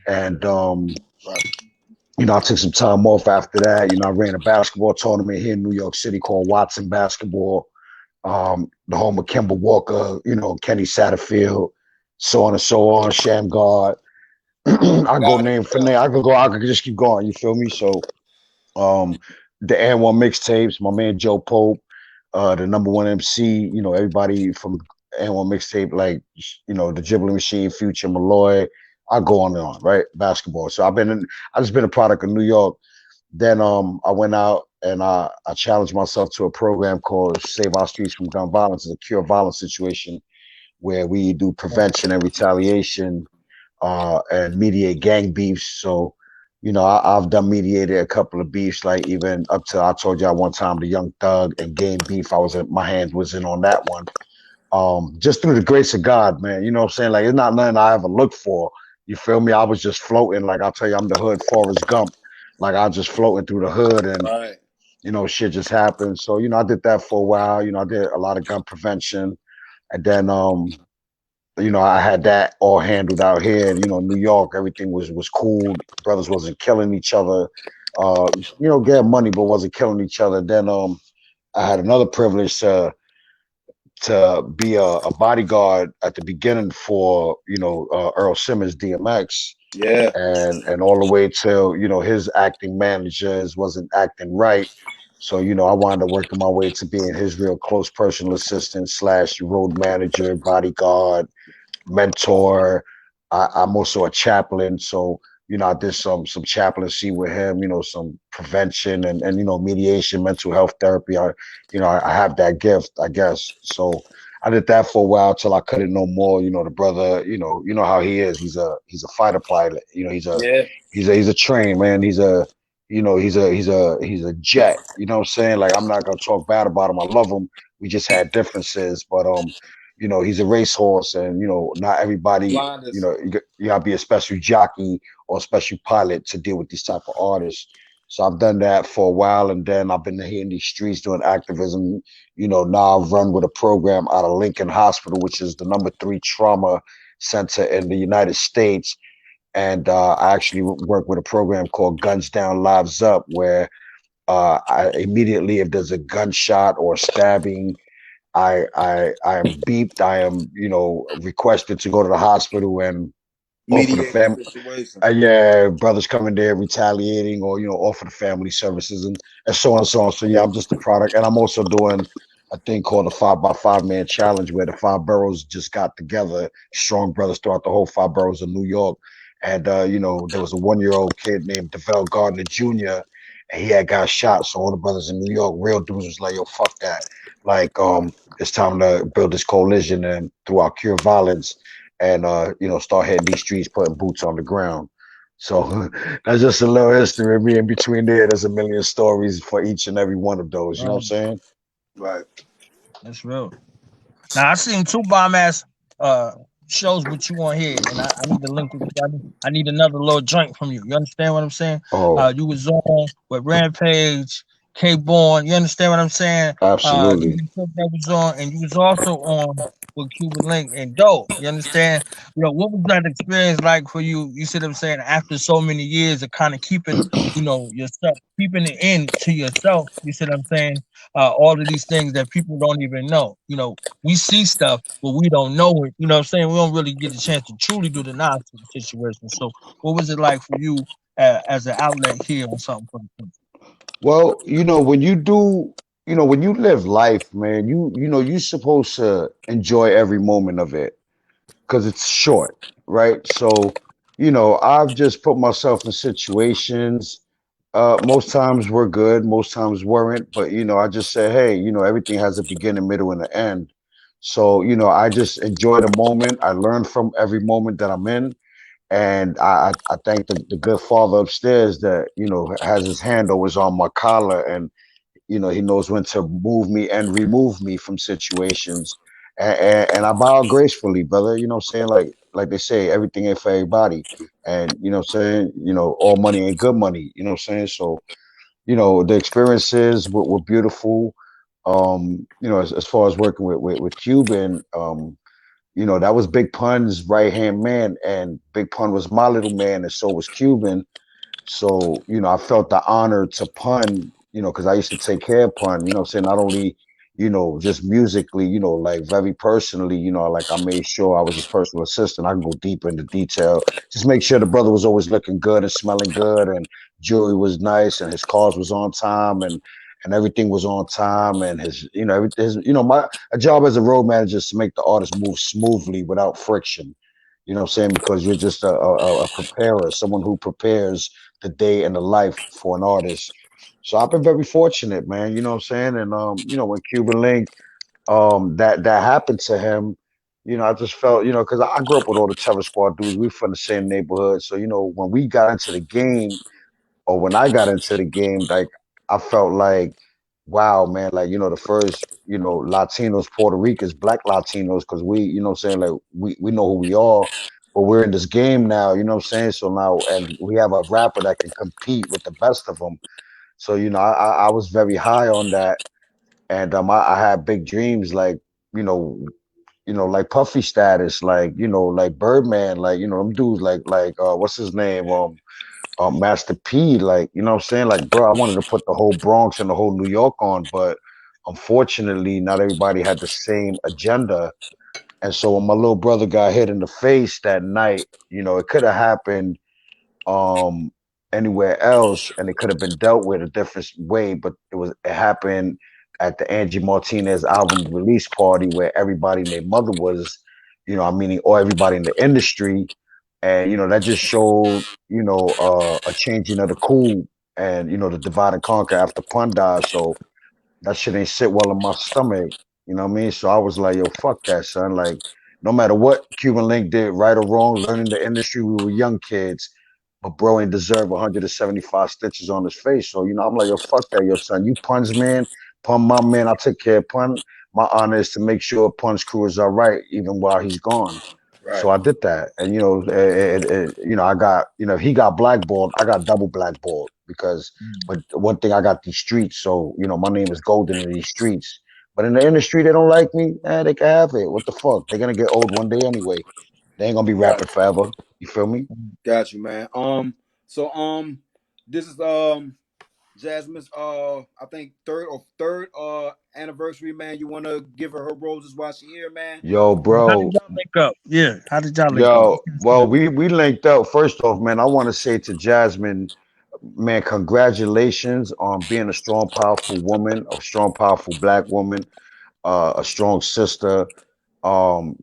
And Right. I took some time off after that. I ran a basketball tournament here in New York City called Watson Basketball. The home of Kemba Walker, Kenny Satterfield, so on and so on, Sham God. I go Got it. name for Yeah. name. I could just keep going. You feel me? So um, the N1 mixtapes, my man Joe Pope, the number one MC, everybody from N1 mixtape, like, the Dribbling Machine, Future, Malloy. I go on and on, right? Basketball. So I just been a product of New York. Then I went out and I challenged myself to a program called Save Our Streets from Gun Violence. It's a cure violence situation where we do prevention and retaliation and mediate gang beefs. So, I've done mediated a couple of beefs, like even up to I told y'all one time the Young Thug and Game beef. My hand was in on that one. Just through the grace of God, man. You know what I'm saying? Like it's not nothing I ever looked for. You feel me? I was just floating. Like I'll tell you, I'm the hood Forrest Gump. Like I was just floating through the hood and Right. shit just happened. So, I did that for a while. I did a lot of gun prevention. And then I had that all handled out here. New York, everything was cool. Brothers wasn't killing each other. Getting money, but wasn't killing each other. Then I had another privilege to be a bodyguard at the beginning for Earl Simmons DMX Yeah. and all the way till his acting managers wasn't acting right. So I wound up working my way to being his real close personal assistant slash road manager, bodyguard, mentor. I'm also a chaplain, so I did some chaplaincy with him. Some prevention and mediation, mental health therapy. I have that gift, I guess. So I did that for a while till I couldn't no more. The brother, you know how he is. He's a fighter pilot. Yeah. He's a train man. He's a jet. You know what I'm saying? Like, I'm not gonna talk bad about him. I love him. We just had differences, but he's a racehorse, and not everybody. Blinders. You gotta be a special jockey or a special pilot to deal with these type of artists. So I've done that for a while, and then I've been here in these streets doing activism. Now I've run with a program out of Lincoln Hospital, which is the number 3 trauma center in the United States. And I actually work with a program called Guns Down, Lives Up, where I immediately, if there's a gunshot or stabbing, I am beeped. I am, requested to go to the hospital and offer the Mediate the family. situation. Yeah, brothers coming there retaliating, or offer the family services, and so on and so on. So yeah, I'm just a product, and I'm also doing a thing called the 5x5 man challenge, where the 5 boroughs just got together, strong brothers throughout the whole 5 boroughs of New York. And there was a 1-year-old kid named Devell Gardner Jr., and he had got shot. So all the brothers in New York, real dudes, was like, "Yo, fuck that! Like, it's time to build this coalition and throughout cure violence, and start hitting these streets, putting boots on the ground." So that's just a little history of me. In between there's a million stories for each and every one of those. You know what I'm Right. saying? Right. That's real. Now I seen two bomb ass uh shows with you on here, and I need to link with you. I need another little joint from you. You understand what I'm saying? Oh, You was on with Rampage, K Born. You understand what I'm saying? You absolutely. that was on, and you was also on with Cuban Link and Dope. You understand? What was that experience like for you? You see what I'm saying? After so many years of kind of keeping, yourself, keeping it in to yourself. You see what I'm saying? All of these things that people don't even know. We see stuff, but we don't know it. You know what I'm saying? We don't really get a chance to truly do the knowledge situation. So, what was it like for you as an outlet here or something for the country? Well, when you do, when you live life, man, you're supposed to enjoy every moment of it because it's short, right? So, I've just put myself in situations. Most times were good, most times weren't, but I just say, hey, everything has a beginning, middle, and an end. So, I just enjoy the moment. I learn from every moment that I'm in. And I thank the good father upstairs that, has his hand always on my collar, and he knows when to move me and remove me from situations. And I bow gracefully, brother. You know what I'm saying? Like they say, everything ain't for everybody. And what I'm saying, all money ain't good money. You know what I'm saying? So, the experiences were beautiful. As far as working with Cuban, that was Big Pun's right hand man, and Big Pun was my little man, and so was Cuban. So, I felt the honor to Pun, because I used to take care of Pun, saying not only, just musically, like very personally, like I made sure I was his personal assistant. I can go deeper into detail, just make sure the brother was always looking good and smelling good, and jewelry was nice, and his cars was on time, and everything was on time, and his, my a job as a road manager is to make the artist move smoothly without friction. You know what I'm saying? Because you're just a preparer, someone who prepares the day and the life for an artist. So I've been very fortunate, man. You know what I'm saying? And when Cuban Link, that happened to him, I just felt, because I grew up with all the Terror Squad dudes. We from the same neighborhood. So, when we got into the game, or when I got into the game, like I felt like, wow, man, like, the first, Latinos, Puerto Ricans, Black Latinos, because we, what I'm saying, like we know who we are, but we're in this game now, you know what I'm saying? So now, and we have a rapper that can compete with the best of them. So, I was very high on that. And I had big dreams, like, you know, like Puffy status, like, like Birdman, like, them dudes, like what's his name? Master P, like, you know what I'm saying? Like, bro, I wanted to put the whole Bronx and the whole New York on, but unfortunately, not everybody had the same agenda. And so when my little brother got hit in the face that night, it could have happened um anywhere else, and it could have been dealt with a different way, but it happened at the Angie Martinez album release party, where everybody and their mother was, I mean, or everybody in the industry. And that just showed, a changing of the cool, and the divide and conquer after Pun died. So that shit ain't sit well in my stomach. You know what I mean? So I was like, yo, fuck that, son. Like, no matter what Cuban Link did, right or wrong, learning the industry, we were young kids. But bro ain't deserve 175 stitches on his face. So, I'm like, yo, fuck that, yo, son. You pun's man, pun my man. I took care of pun. My honor is to make sure pun's crew is all right, even while he's gone. Right. So I did that, and I got, if he got blackballed, I got double blackballed because, but one thing I got these streets, so my name is golden in these streets. But in the industry, they don't like me. They can have it. What the fuck? They're gonna get old one day anyway. They ain't gonna be Got rapping forever. You feel me? got you, man. So this is Jasmine's I think third anniversary, man. You wanna give her roses while she here, man? Yo, How did bro. y'all link up? Yeah, how did y'all link up? Yo, well, we linked up. First off, man, I want to say to Jasmine, man, congratulations on being a strong, powerful woman, a strong, powerful black woman, a strong sister. Um,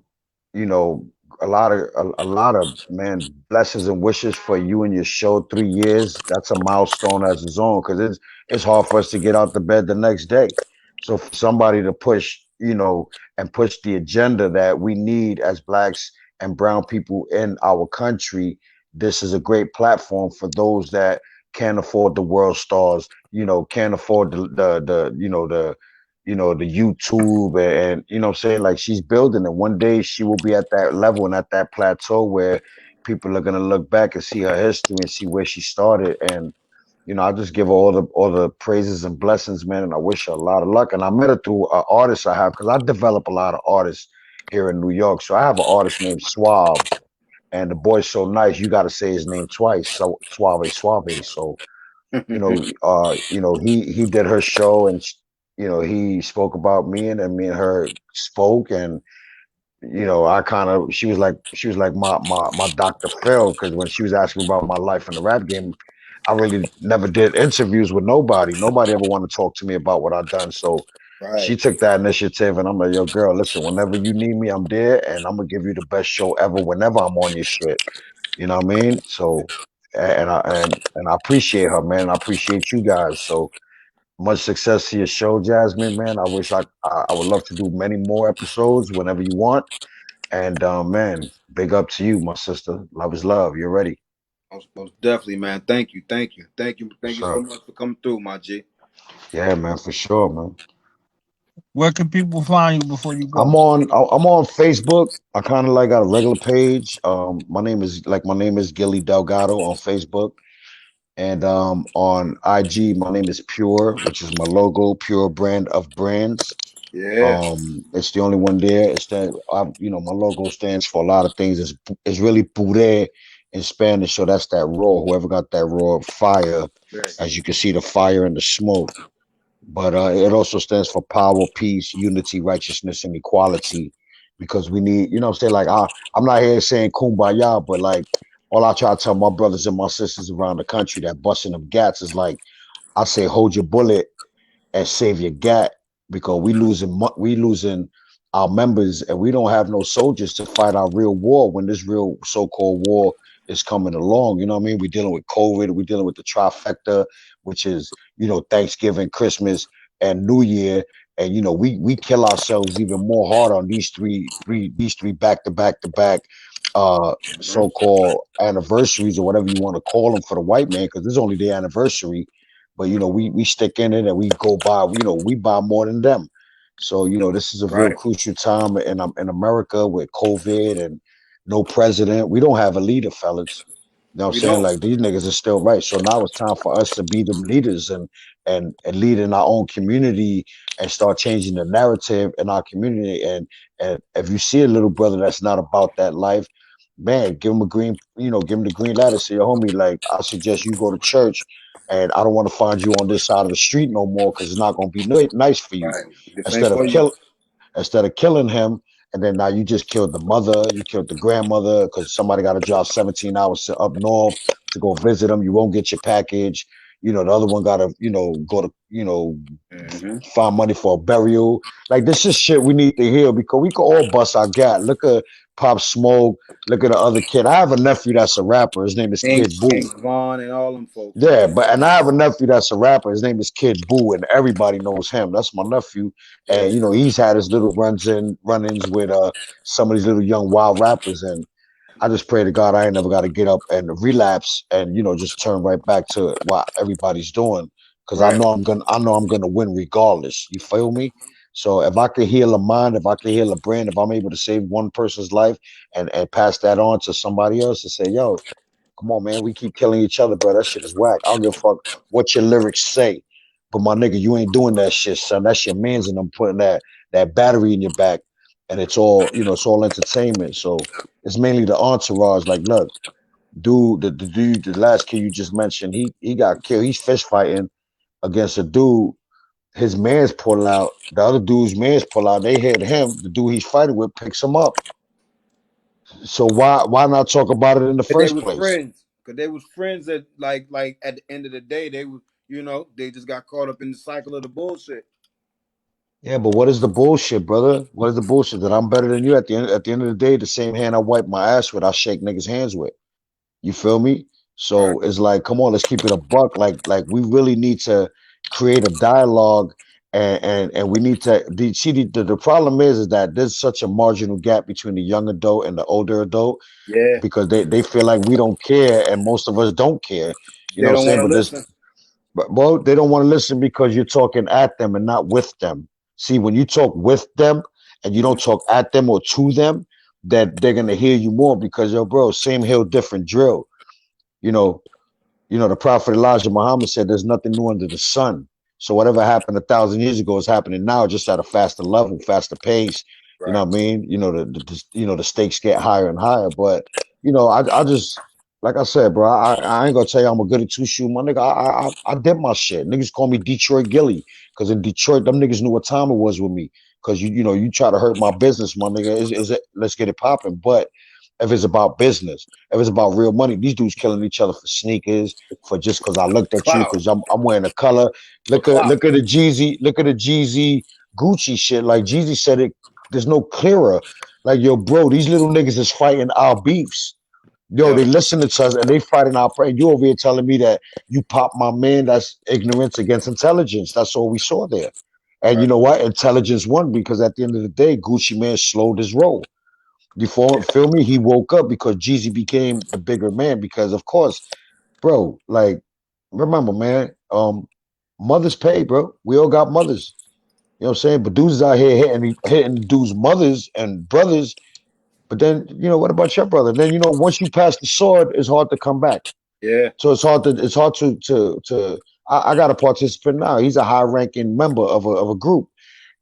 you know, a lot of man blessings and wishes for you and your show. 3 years, that's a milestone as its own because it's hard for us to get out the bed the next day. So for somebody to push, and push the agenda that we need as blacks and brown people in our country, this is a great platform for those that can't afford the world stars, can't afford the YouTube and what I'm saying, like she's building it. One day she will be at that level and at that plateau where people are gonna look back and see her history and see where she started. And I just give her all the praises and blessings, man. And I wish her a lot of luck. And I met her through an artist I have because I develop a lot of artists here in New York. So I have an artist named Suave, and the boy's so nice. You got to say his name twice. So Suave Suave. So he did her show, and he spoke about me, and then me and her spoke, and I kind of she was like my Dr. Phil because when she was asking me about my life in the rap game, I really never did interviews with nobody. Nobody ever wanted to talk to me about what I've done. So she Right. took that initiative, and I'm like, yo, girl, listen, whenever you need me, I'm there, and I'm gonna give you the best show ever whenever I'm on your shit. You know what I mean? So, and I appreciate her, man. I appreciate you guys. So much success to your show, Jasmine, man. I wish I would love to do many more episodes whenever you want. And man, big up to you, my sister. Love is love. You're ready. Most definitely, man. Thank you What's so up? much for coming through, my G. Yeah, man, for sure, man. Where can people find you before you go? I'm on Facebook. I kind of like got a regular page. My name is Gilly Delgado on Facebook. And on IG, my name is Pure, which is my logo, Pure Brand of Brands. Yeah. It's the only one there. My logo stands for a lot of things. It's really pure in Spanish, so that's that raw. Whoever got that raw fire, Right. as you can see, the fire and the smoke. But it also stands for power, peace, unity, righteousness, and equality, because we need, what I'm saying, like I'm not here saying kumbaya, but like all I try to tell my brothers and my sisters around the country that busting them gats is like I say, hold your bullet and save your gat, because we losing our members, and we don't have no soldiers to fight our real war when this real so-called war is coming along. You know what I mean? We're dealing with COVID, we're dealing with the trifecta, which is Thanksgiving, Christmas, and New Year. And we kill ourselves even more hard on these three back to back to back Mhm. so-called anniversaries, or whatever you want to call them, for the white man, because this is only their anniversary. But we stick in it, and we go by, we buy more than them. So this is a real Right. crucial time in America with COVID and no president. We don't have a leader, fellas. You know what I'm We saying? don't. Like, these niggas are still right. So now it's time for us to be the leaders, and lead in our own community, and start changing the narrative in our community. And if you see a little brother that's not about that life, man, give him the green light and say, homie, like, I suggest you go to church, and I don't want to find you on this side of the street no more, because it's not going to be nice for you. Right. This ain't Instead for of you. kill, instead of killing him, and then now you just killed the mother, you killed the grandmother, because somebody got to drive 17 hours to up north to go visit them. You won't get your package. The other one got to, go to, Hmm. find money for a burial. Like, this is shit we need to hear, because we can all bust our gat. Look at Pop Smoke. Look at the other kid. I have a nephew that's a rapper. His name is Kid Boo. King Vaughn and all them folks. Yeah, but and I have a nephew that's a rapper. His name is Kid Boo, and everybody knows him. That's my nephew, Yeah. and you know he's had his little run-ins with some of these little young wild rappers, and I just pray to God I ain't never got to get up and relapse and just turn right back to what everybody's doing because Right. I know I'm gonna win regardless. You feel me? So if I could heal a mind, if I could heal a brand, if I'm able to save one person's life and pass that on to somebody else and say, yo, come on, man, we keep killing each other, bro. That shit is whack. I don't give a fuck what your lyrics say. But my nigga, you ain't doing that shit, son. That's your man's and I'm putting that battery in your back and it's all, it's all entertainment. So it's mainly the entourage. Like, look, dude, the dude, the last kid you just mentioned, he got killed. He's fish fighting against a dude. His man's pull out. The other dude's man's pull out. They hit him. The dude he's fighting with picks him up. So why not talk about it in the Cause they first was place? friends. Cause they was friends that like at the end of the day they was they just got caught up in the cycle of the bullshit. Yeah, but what is the bullshit, brother? What is the bullshit that I'm better than you at the end of the day? The same hand I wipe my ass with, I shake niggas' hands with. You feel me? Right. So it's like, come on, let's keep it a buck. Like we really need to create a dialogue, and we need to see the problem is that there's such a marginal gap between the young adult and the older adult Yeah. because they feel like we don't care, and most of us don't care. You They know what I'm don't saying? want to But this listen. but well, they don't want to listen because you're talking at them and not with them. See, when you talk with them and you don't talk at them or to them, that they're gonna hear you more because yo, bro, same hill, different drill. You know, the Prophet Elijah Muhammad said there's nothing new under the sun. So whatever happened 1,000 years ago is happening now, just at a faster level, faster pace. You know Right. what I mean? The stakes get higher and higher. But I just like I said, bro, I ain't gonna tell you I'm a goody two shoe, my nigga. I did my shit. Niggas call me Detroit Gilly because in Detroit, them niggas knew what time it was with me. Because you try to hurt my business, my nigga. Is it? Let's get it popping. But if it's about business, if it's about real money, these dudes killing each other for sneakers, for just because I looked at you, Clout. because I'm wearing a color. For clout. Look at the Jeezy Gucci shit. Like Jeezy said it, there's no clearer. Like, yo, bro, these little niggas is fighting our beefs. Yo, Yep. they listening to us and they fighting our pride. You over here telling me that you pop my man, that's ignorance against intelligence. That's all we saw there. And you Right. know what? Intelligence won because at the end of the day, Gucci Man slowed his roll. You feel me? He woke up because Jeezy became the bigger man. Because of course, bro, like remember, man, mothers pay, bro. We all got mothers. You know what I'm saying? But dudes is out here hitting dudes' mothers and brothers. But then, what about your brother? Then once you pass the sword, it's hard to come back. Yeah. So it's hard to I got a participant now. He's a high ranking member of a group.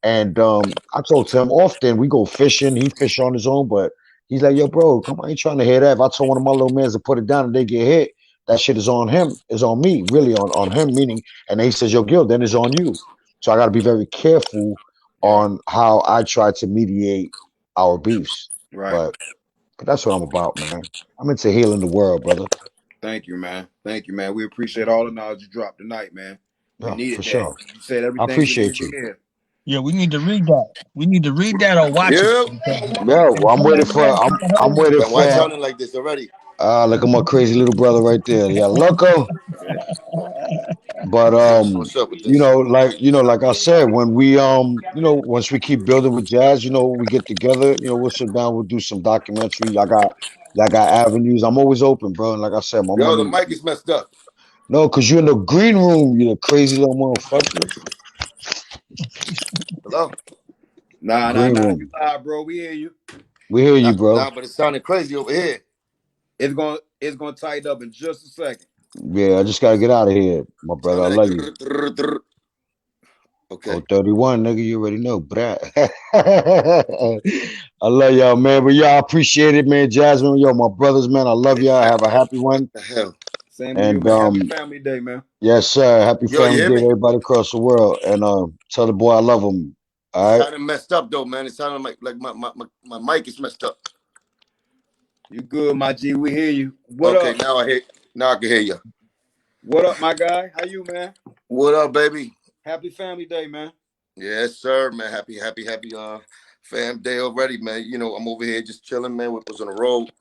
And I talk to him often. We go fishing. He fish on his own, but he's like, "Yo, bro, come on, I ain't trying to hear that. If I told one of my little mans to put it down and they get hit, that shit is on him. Is on me, really on him. Meaning." And then he says, "Yo, Gil, then it's on you." So I got to be very careful Yeah. on how I try to mediate our beefs. Right. But that's what I'm about, man. I'm into healing the world, brother. Thank you, man. Thank you, man. We appreciate all the knowledge you dropped tonight, man. We Yeah, for needed that. sure. You said I everything we needed appreciate to you. hear. Yeah, we need to read that. We need to read that or watch it. Yep. Because Yeah, well, I'm waiting somebody for. else I'm never heard I'm it. waiting Then why for. sounding like this already? Look at my crazy little brother right there. Yeah, loco. Yeah. But What's up with this? like I said, when we once we keep building with jazz, we get together, we'll sit down, we'll do some documentary. I got avenues. I'm always open, bro. And like I said, my Yo, the money. mic is messed up. No, cause you're in the green room, you crazy little motherfucker. Hello? Nah, nah, Green nah. room. You live, bro. We hear you. We hear Nah, you, bro. nah, but it sounded crazy over here. It's gonna tighten up in just a second. Yeah, I just gotta get out of here, my brother. I Sounded like love you. drr, drr, drr. Oh, Okay. 31, nigga, you already know, bruh. I love y'all, man. But y'all appreciate it, man. Jasmine, yo, my brothers, man. I love y'all. Have a happy What one. the hell? Same to you, And man. Happy Family Day, man. yes, sir. Happy Yo, you Family hear Day to me? everybody across the world. And tell the boy I love him. It All right. sounded messed up though, man. It sounded like my mic is messed up. You good, my G? We hear you. What Okay, up? now I can hear you. What up, my guy? How you, man? What up, baby? Happy Family Day, man. Yes, sir, man. Happy Fam day already, man. You know, I'm over here just chilling, man. Was on the road.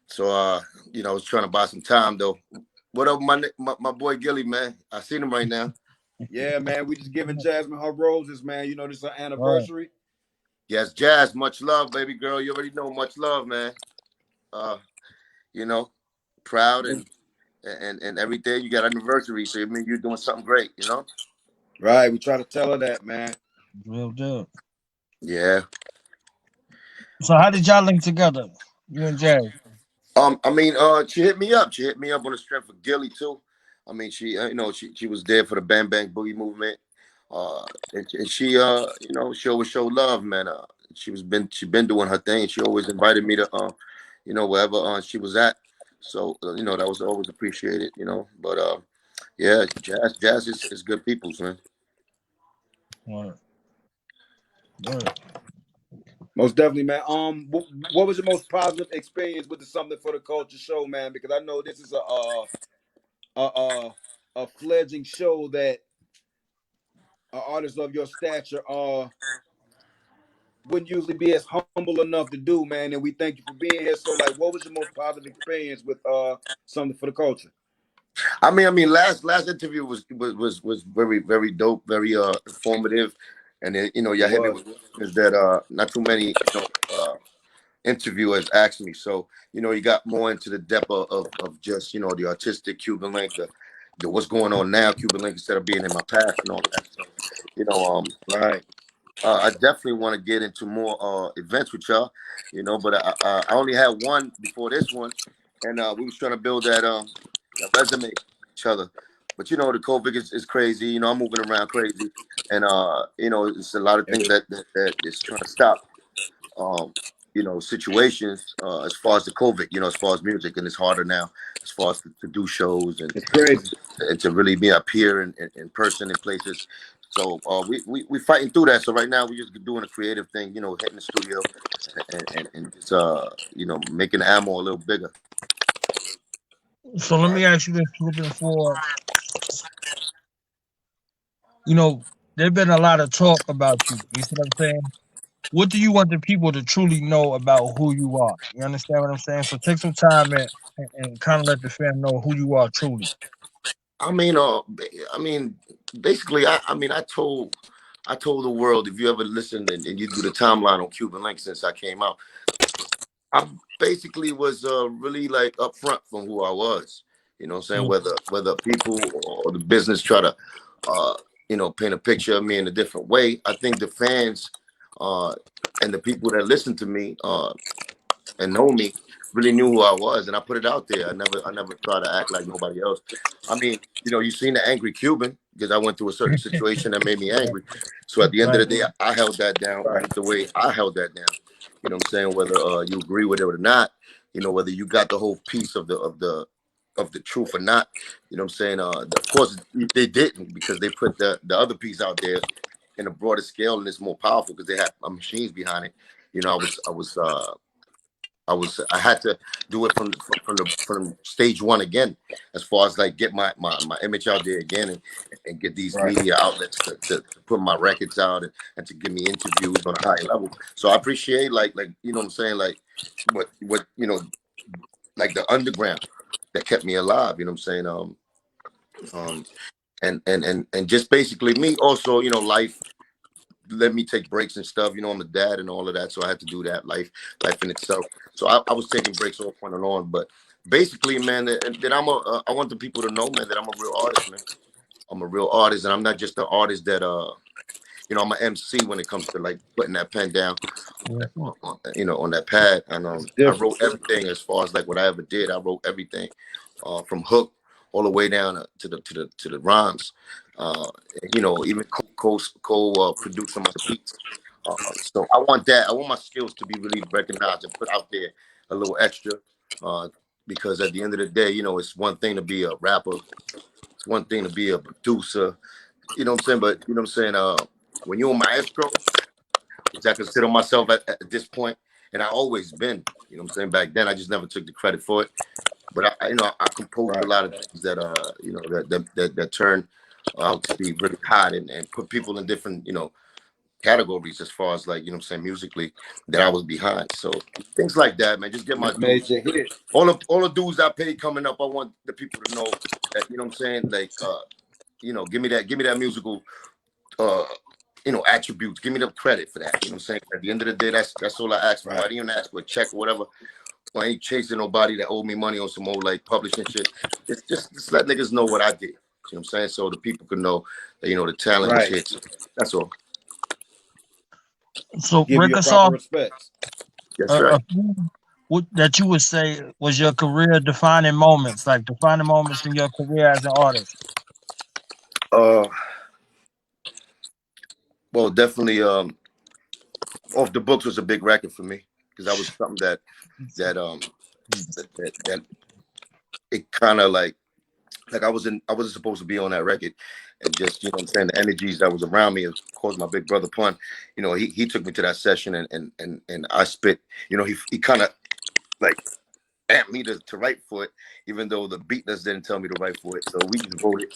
So you know, I was trying to buy some time though. What up, my boy Gilly, man? I seen him right now. Yeah, man. We just giving Jasmine her roses, man. You know, this is her Right. anniversary. Yes, Jazz, much love, baby girl. You already know, much love, man. Uh, you know, proud and everything. You got anniversary, so it means you're doing something great, you know? Right. We try to tell her that, man. Real deal. Yeah. So how did y'all link together? You and Jazz. I mean, she hit me up. She hit me up on the strength of Gilly too. I mean, she, you know, she was there for the Bang Bang Boogie movement. And she, you know, she always showed love, man. She been doing her thing. She always invited me to, you know, wherever she was at. So, you know, that was always appreciated, you know. But yeah, jazz is good people's, man. Right. Right. Most definitely, man. What was your most positive experience with the Something for the Culture show, man? Because I know this is a fledgling show that artists of your stature wouldn't usually be as humble enough to do, man. And we thank you for being here. So, like, what was your most positive experience with Something for the Culture? Last interview was very dope, very informative, and then you know It y'all hit me was with questions that not too many interviewers asked me. So you know you got more into the depth of just you know the artistic Cuban Link, the what's going on now Cuban Link instead of being in my past and all that. So you know right. I definitely want to get into more events with y'all, you know. But I only had one before this one, and we was trying to build that resume each other. But you know, the COVID is crazy. You know, I'm moving around crazy, and you know, it's a lot of things that is trying to stop. Um, you know, situations as far as the COVID. You know, as far as music, and it's harder now as far as to do shows It's crazy. and to really be up here in person in places. So we fighting through that. So right now we're just doing a creative thing, you know, hitting the studio and just you know making the ammo a little bigger. So let me Right. ask you this, looking for, you know, there's been a lot of talk about you. You see what I'm saying? What do you want the people to truly know about who you are? You understand what I'm saying? So take some time and kind of let the fam know who you are truly. I mean, I mean, basically, I told the world if you ever listen and you do the timeline on Cuban Link since I came out, I basically was really like upfront from who I was. You know what I'm saying? Yeah, Whether people or the business try to uh, you know, paint a picture of me in a different way, I think the fans uh and the people that listen to me and know me really knew who I was, and I put it out there. I never try to act like nobody else. I mean, you know, you seen the angry Cuban because I went through a certain situation that made me angry. So at the end of right. the day, I held that down Right. the way I held that down. You know what I'm saying? Whether you agree with it or not, you know, whether you got the whole piece of the truth or not. You know what I'm saying? Of course, they didn't because they put the other piece out there in a broader scale and it's more powerful because they had machines behind it. You know, I had to do it from stage one again, as far as like get my image out there again and get these Right. media outlets to put my records out and to give me interviews on a high level. So I appreciate like you know what I'm saying, like what you know, like the underground that kept me alive, you know what I'm saying? Um and just basically me also, you know, life let me take breaks and stuff. You know, I'm a dad and all of that, so I had to do that. Life in itself. So I was taking breaks off on and on. But basically, man, that I want the people to know, man, that I'm a real artist, man. I'm a real artist, and I'm not just an artist that you know, I'm an MC when it comes to like putting that pen down, Yeah, you know, on that pad. And It's I different. wrote everything as far as like what I ever did. I wrote everything from hook all the way down to the rhymes. You know, even co produce some of the beats. So I want that. I want my skills to be really recognized and put out there a little extra. Uh, because at the end of the day, you know, it's one thing to be a rapper. It's one thing to be a producer. You know what I'm saying? But you know what I'm saying? When you're a maestro, which I consider myself at this point, and I always been. You know what I'm saying? Back then, I just never took the credit for it. But you know, I composed a Right. lot of things that you know, that turn out to be really hot and put people in different, you know, categories as far as like, you know what I'm saying, musically that I was behind. So things like that, man. Just get my dues. Major hit. All the dues I paid coming up, I want the people to know that, you know what I'm saying, like you know, give me that musical attributes. Give me the credit for that. You know what I'm saying? At the end of the day, that's all I ask for. Right. I didn't even ask for a check or whatever. I ain't chasing nobody that owed me money on some old like publishing shit. Just let niggas know what I did. You know what I'm saying? So the people can know that, you know, the talent is Right. here. So that's all. So Give you break your us proper off respects. That's right. a few that you would say was your career defining moments, like defining moments in your career as an artist. Uh, well, definitely. Off the Books was a big record for me because that was something that that it kind of like I wasn't supposed to be on that record, and just, you know what I'm saying, the energies that was around me, of course, my big brother Pun, you know, he took me to that session, and I spit, you know, he kind of like amped me to write for it, even though the beatness didn't tell me to write for it. So we just wrote it,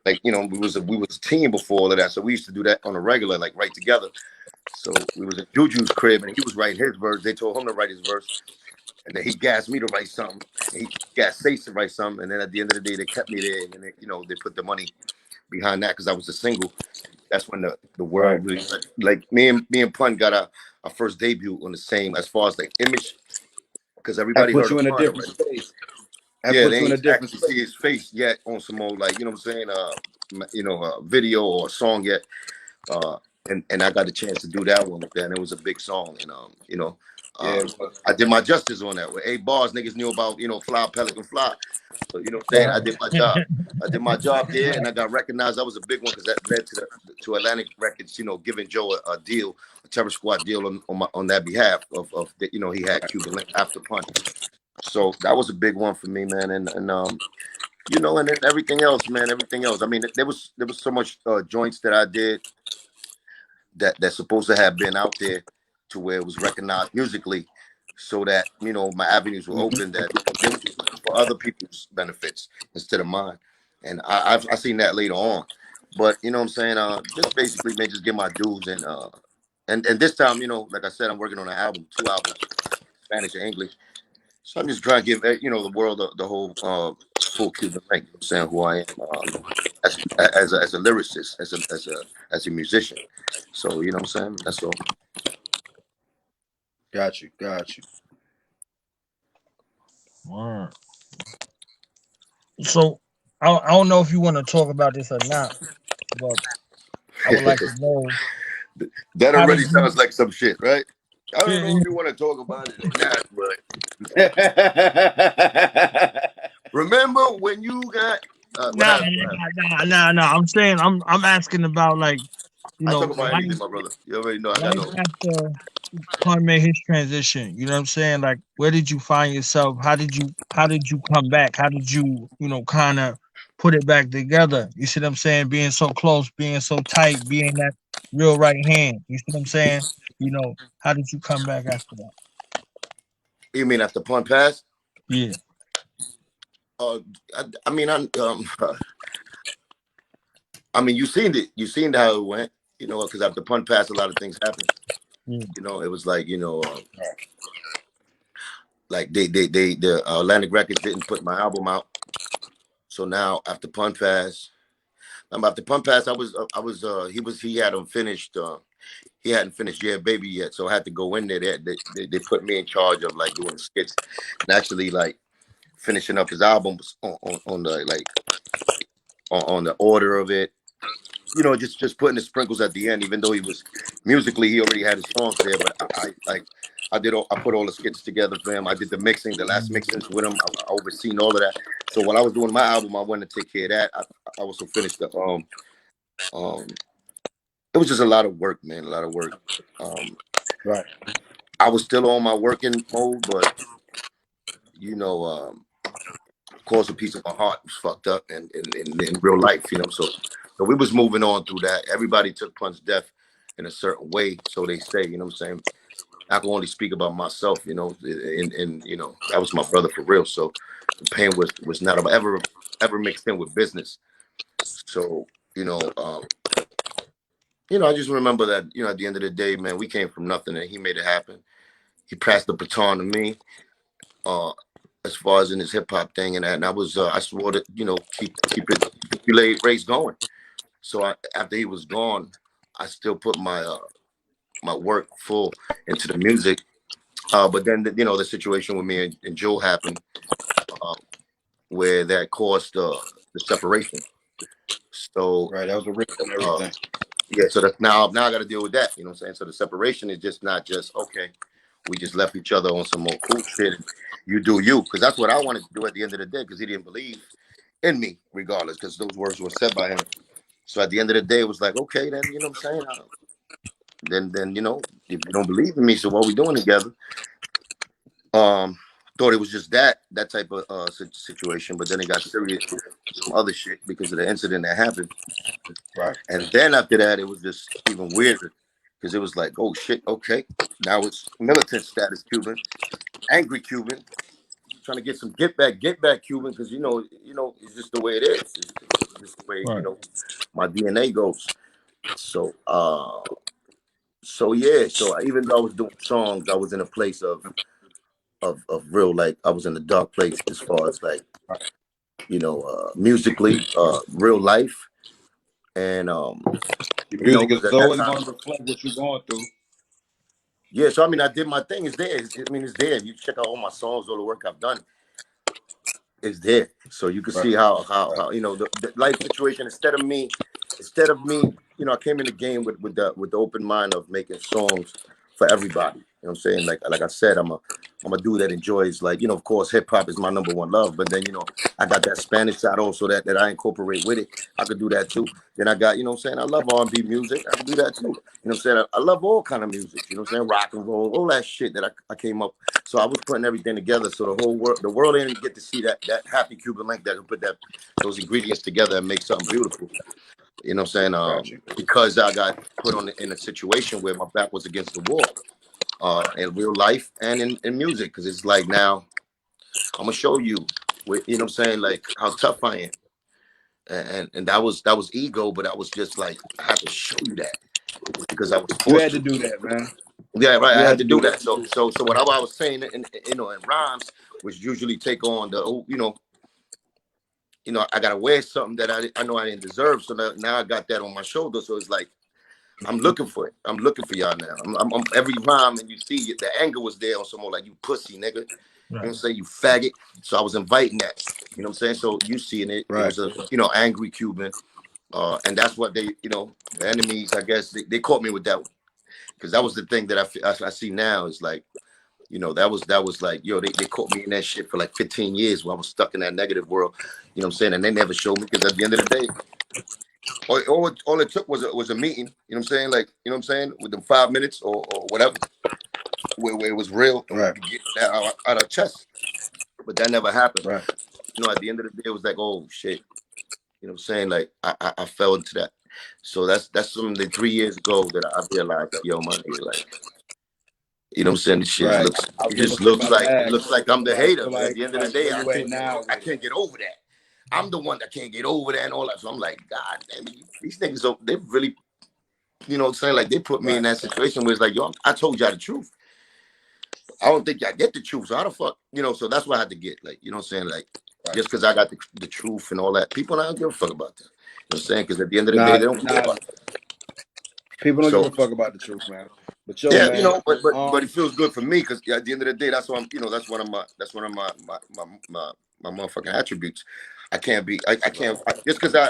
like, you know, we was a team before all of that, so we used to do that on a regular, like, write together. So we was at Juju's crib, and he was writing his verse. They told him to write his verse, and then he gassed me to write something. And he gassed Stace to write something, and then at the end of the day, they kept me there, and then they put the money behind that because I was a single. That's when the Right. world really, like me and Pun got our first debut on the same, as far as like image, because That everybody put heard you of in a Pun different already. space. That Yeah, put they you in a ain't different actually see space. his face yet on some old, like, you know what I'm saying, a video or a song yet. Uh, and I got a chance to do that one with that, and it was a big song. And Yeah, uh, it was. I did my justice on that with 8 bars. Niggas knew about, Fly Pelican Fly. So, you know what I'm saying, I did my job. I did my job there, and I got recognized. That was a big one because that led to Atlantic Records, giving Joe a deal, a Terror Squad deal on that behalf of the, he had Cuban Link after Pun. So that was a big one for me, man. And then everything else, man, everything else. I mean, there was so much joints that I did that's supposed to have been out there to where it was recognized musically, so that my avenues were Mhm. open, that they were using it for other people's benefits instead of mine. And I seen that later on. But you know what I'm saying, just basically, man, just get my dues. And this time, like I said, I'm working on an album, 2 albums, Spanish and English. So I'm just trying to give the world the whole full Cuban link. You know what I'm saying, who I am, as a lyricist, as a musician. So you know what I'm saying. That's all. Got you. Got you. Word. So I don't know if you want to talk about this or not, but I would like to know That how did already you sounds like some shit, right? I don't yeah, know if you want to talk about it or not, but remember when you got what nah, happened? What happened? nah. I'm saying I'm asking about like, I talk about why anything, my brother. You already know I got right no. after Pun made his transition, you know what I'm saying? Like where did you find yourself? How did you come back? How did you, kind of put it back together? You see what I'm saying? Being so close, being so tight, being that real right hand. You see what I'm saying? How did you come back after that? You mean after Pun pass? Yeah. Uh, I mean, I mean, you seen it. You seen how it went. Because after Pun pass, a lot of things happened. Yeah. It was like like the Atlantic Records didn't put my album out. So now after Pun pass, after Pun pass, he hadn't finished. He hadn't finished Yeah Baby yet, so I had to go in there. They put me in charge of like doing skits and actually like finishing up his albums on the like on the order of it. Just putting the sprinkles at the end. Even though he was musically, he already had his songs there, but I put all the skits together for him. I did the mixing, the last mixings with him. I overseen all of that. So while I was doing my album, I wanted to take care of that. I also finished the um. It was just a lot of work, man. A lot of work. Um, Right. I was still on my working mode, but of course, a piece of my heart was fucked up, and in real life, so we was moving on through that. Everybody took Pun's death in a certain way, so they say. You know what I'm saying? I can only speak about myself, and that was my brother for real. So the pain was not ever mixed in with business. So I just remember that, at the end of the day, man, we came from nothing and he made it happen. He passed the baton to me, as far as in his hip hop thing and that. And I swore to, keep it race going. So after he was gone, I still put my work full into the music. But then, the situation with me and Joe happened, where that caused the separation. So, Right. That was a risk and uh, everything. yeah, so that's now I got to deal with that. You know what I'm saying? So the separation is just not just, okay, we just left each other on some more cool shit. And you do you, because that's what I wanted to do at the end of the day, because he didn't believe in me, regardless, because those words were said by him. So at the end of the day, it was like, okay, then, you know what I'm saying? Then if you don't believe in me, so what are we doing together? Thought it was just that type of situation, but then it got serious with some other shit because of the incident that happened. Right. And then after that, it was just even weirder because it was like, oh shit, okay, now it's militant status Cuban, angry Cuban, trying to get some get back Cuban, because it's just the way it is. It's just the way Right. my DNA goes. So so yeah, so even though I was doing songs, I was in a place of real, like I was in a dark place as far as like musically, real life, and Your music because is at that always time. going to reflect what you're going through. Yeah, so I mean, I did my thing. It's there. It's there. You check out all my songs, all the work I've done. It's there, so you can Right. see how the life situation. Instead of me, I came in the game with the open mind of making songs for everybody. You know what I'm saying? Like I said, I'm a dude that enjoys, like, of course, hip hop is my number one love, but then I got that Spanish side also that I incorporate with it. I could do that too. Then I got, what I'm saying, I love R&B music. I could do that too. You know what I'm saying? I love all kind of music. You know what I'm saying? Rock and roll, all that shit that I came up. So I was putting everything together. So the world didn't get to see that happy Cuban Link that could put those ingredients together and make something beautiful. You know what I'm saying? Got you. Because I got put in a situation where my back was against the wall, in real life and in music. Because it's like, now I'm gonna show you, you know what I'm saying, like how tough I am. And that was ego, but I was just like, I have to show you that because I was You forced had to to. do that, man. Yeah, right. You I had had to to do do that. that. So whatever I was saying in rhymes, which usually take on the, I gotta wear something that I know I didn't deserve. So now I got that on my shoulder. So it's like, I'm looking for it. I'm looking for y'all now. I'm every rhyme, and you see the anger was there on someone like, you pussy nigga. You know what I'm saying? You faggot. So I was inviting that. You know what I'm saying? So you seeing it. It Right. was a angry Cuban. And that's what they, the enemies, I guess, they caught me with that one. Because that was the thing that I see now is like, that was like, yo, they caught me in that shit for like 15 years where I was stuck in that negative world. You know what I'm saying? And they never showed me, because at the end of the day, all it took was a meeting. You know what I'm saying? Like, you know what I'm saying? With them 5 minutes or whatever, where it was real and we Right. could get that out our chest. But that never happened. Right. At the end of the day, it was like, oh shit. You know what I'm saying? Like I fell into that. So that's something 3 years ago that I realized that, yo, my nigga, like, you know what I'm saying? This shit Right. looks, I it was just almost looks about to like ask. I'm the So I hater. feel But at the end of the like day, where you at now I with it. can't get over that. I'm the one that can't get over that and all that. So I'm like, God damn it, these niggas, they really, you know what I'm saying? Like, they put me in Right. that situation where it's like, yo, I told y'all the truth. I don't think y'all get the truth. So how the fuck, so that's what I had to get. Like, you know what I'm saying? Like, Right. just because I got the truth and all that, people don't give a fuck about that. You know what I'm saying? Because at the end of the day, Nah, they don't care nah. about that. People don't give So a fuck about the truth, man. But yo, yeah, man. but it feels good for me because at the end of the day, that's what I'm. That's one of my motherfucking attributes. I can't be. I can't just because I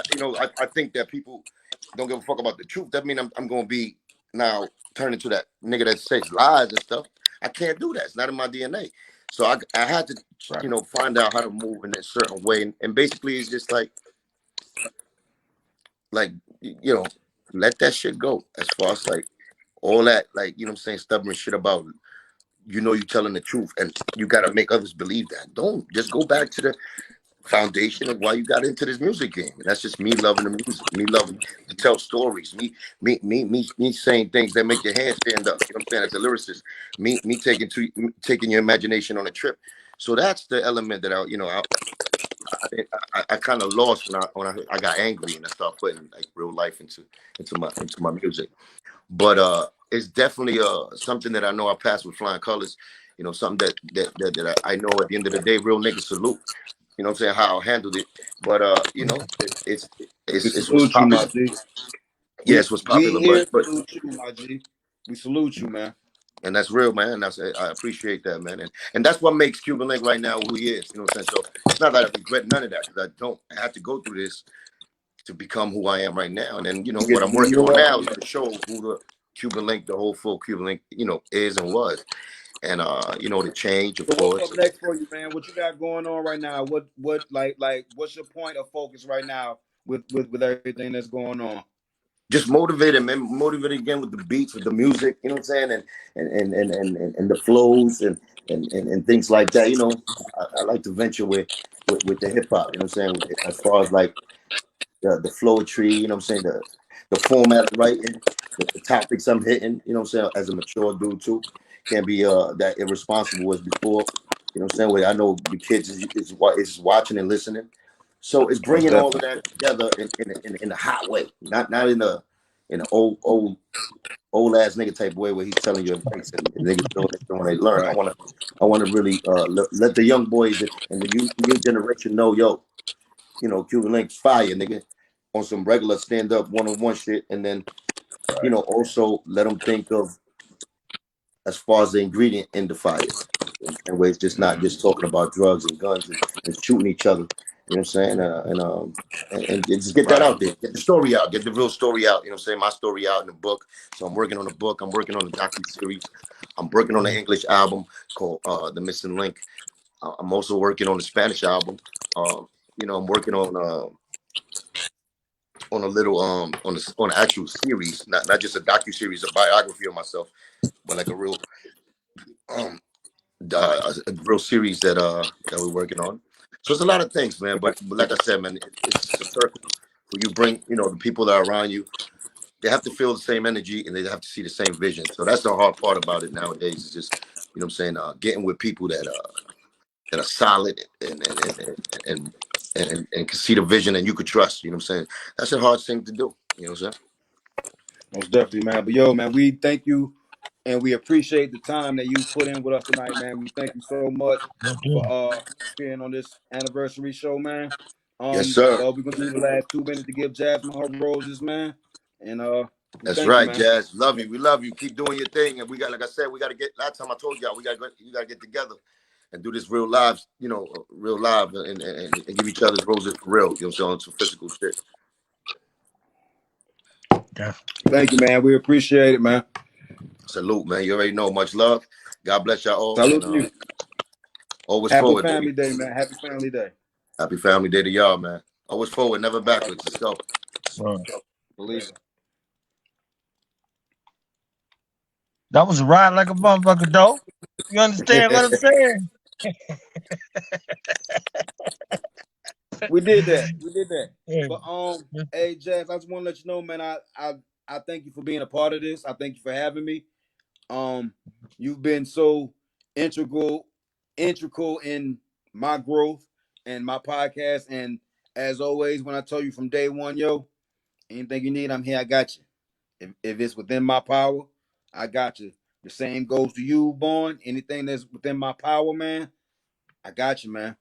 think that people don't give a fuck about the truth. That mean I'm gonna be now turned into that nigga that says lies and stuff. I can't do that. It's not in my DNA. So I had to Right. find out how to move in a certain way, and basically it's just like let that shit go. As far as like all that, like, what I'm saying, stubborn shit about, you telling the truth, and you got to make others believe that. Don't just go back to the foundation of why you got into this music game. And that's just me loving the music, me loving to tell stories, me saying things that make your hands stand up. You know what I'm saying? As a lyricist, me taking your imagination on a trip. So that's the element that I kind of lost when I got angry and I started putting like real life into my music. But it's definitely something that I know I passed with flying colors. You know, something that I know at the end of the day, real niggas salute. You know what I'm saying? How I handled it. But you know, We it's what's salute you, my popular. G. Yes, what's We popular, here but salute you, my G. We salute you, man. and that's real, man. I appreciate that, man. And that's what makes Cuban Link right now who he is. You know what I'm saying? So it's not that I regret none of that because I don't have to go through this to become who I am right now. And then, you know, You get what to I'm be working on your now is to show who the Cuban Link, the whole full Cuban Link, you know, is and was. And you know, the change, of So what's up course. next for you, man? What you got going on right now? What like what's your point of focus right now with everything that's going on? Just motivated, man. Motivated again with the beats, with the music, you know what I'm saying? And the flows and things like that. You know, I like to venture with the hip hop, you know what I'm saying? As far as like the flowetry, you know what I'm saying, the format of writing, the topics I'm hitting, you know what I'm saying, as a mature dude too. Can't be that irresponsible as before. You know what I'm saying? Where I know the kids is watching and listening. So it's Most bringing all of definitely. that together in a hot way, not in a old ass nigga type of way where he's telling you advice and niggas doing it when they learn. Right. I wanna really let the young boys and the new generation know, yo, you know, Cuban Link's fire, nigga, on some regular stand up one on one shit, and then you Right. know also let them think of as far as the ingredient in the fire, and where it's just not Mm-hmm. just talking about drugs and guns and shooting each other. You know what I'm saying? And just get that Right. out there. Get the story out. Get the real story out. You know what I'm saying? My story out in the book. So I'm working on a book. I'm working on a docu series. I'm working on an English album called The Missing Link. I'm also working on a Spanish album. You know, I'm working on a little on an actual series, not just a docu series, a biography of myself, but like a real um a real series that we're working on. So it's a lot of things, man. But like I said, man, it's a circle. Where you bring, you know, the people that are around you, they have to feel the same energy and they have to see the same vision. So that's the hard part about it nowadays. Is just, you know what I'm saying, getting with people that are solid and can see the vision and you could trust. You know what I'm saying? That's a hard thing to do. You know what I'm saying? Most definitely, man. But yo, man, we thank you and we appreciate the time that you put in with us tonight, man. We thank you so much for being on this anniversary show, man. Yes, sir. We're gonna do the last 2 minutes to give Jasmine her roses, man. And we That's thank you, right, man. Jazz. Love you. We love you. Keep doing your thing. And we got, like I said, we got to get. Last time I told y'all, you got to get together and do this real live. You know, real live and give each other's roses for real. You know what I'm saying? On some physical shit. Yeah. Thank you, man. We appreciate it, man. Salute, man. You already know. Much love. God bless y'all all, Salute and to you. always Happy forward, baby. Family Day, man. Happy Family Day. Happy Family Day to y'all, man. Always forward, never backwards. Let's go. Right. Believe it. That was a ride like a motherfucker, though. You understand what I'm saying? We did that. We did that. Yeah. But hey Jazz, I just want to let you know, man. I thank you for being a part of this. I thank you for having me. Um, you've been so integral, integral in my growth and my podcast. And as always, when I tell you from day one, yo, anything you need, I'm here. I got you. If it's within my power, I got you. The same goes to you, Born. Anything that's within my power, man, I got you, man.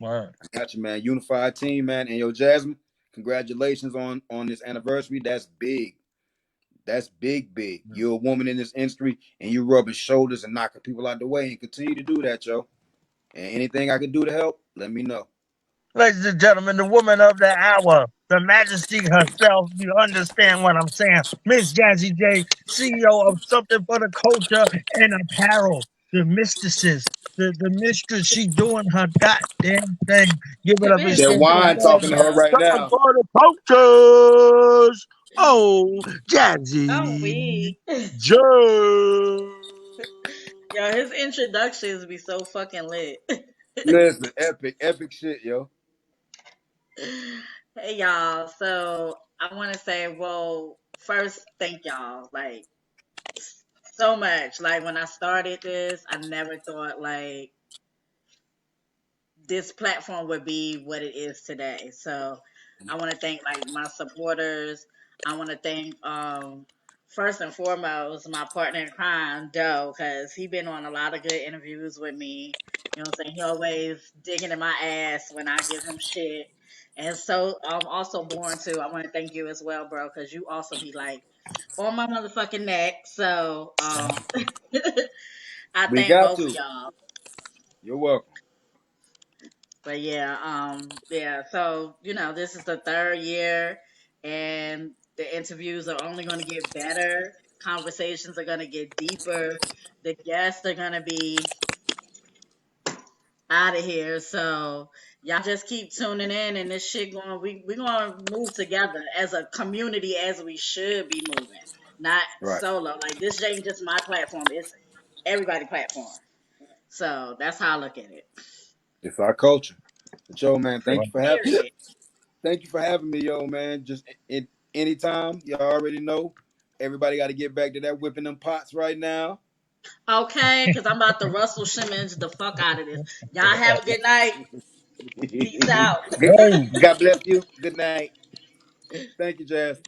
Right. I got you, man. Unified team, man. And yo, Jasmine, congratulations on this anniversary. That's big. That's big, big. You're a woman in this industry, and you rubbing shoulders and knocking people out the way, and continue to do that, yo. And anything I can do to help, let me know. Ladies and gentlemen, the woman of the hour, the majesty herself, you understand what I'm saying? Miss Jazzy J, CEO of Something for the Culture and Apparel, the mistresses, the mistress, she doing her goddamn thing. Give it It up, is it's That his wine talking goddamn to her right Something now. for the Cultures. Oh, I'm Jazzy weak. J. Yo, his introductions be so fucking lit. Listen, epic, epic shit, yo. Hey y'all. So I wanna say, well, first thank y'all. Like so much. Like when I started this, I never thought like this platform would be what it is today. So I want to thank like my supporters. I want to thank first and foremost my partner in crime, Doe, because he been on a lot of good interviews with me. You know what I'm saying? He always digging in my ass when I give him shit. And so I'm also born too. I want to thank you as well, bro, because you also be like on my motherfucking neck. So I We thank got both of to. y'all. You're welcome. But yeah, so this is the third year and the interviews are only gonna get better. Conversations are gonna get deeper. The guests are gonna be out of here. So y'all just keep tuning in and this shit going we gonna move together as a community as we should be moving. Not Right. solo. Like this ain't just my platform, it's everybody platform. So that's how I look at it. It's our culture. But yo, man, Right. Period. thank you for having me, yo, man. Just anytime, you already know. Everybody got to get back to that whipping them pots right now. Okay, because I'm about to Russell Simmons the fuck out of this. Y'all have a good night. Peace out. Good- Hey, God bless you. Good night. Thank you, Jazz.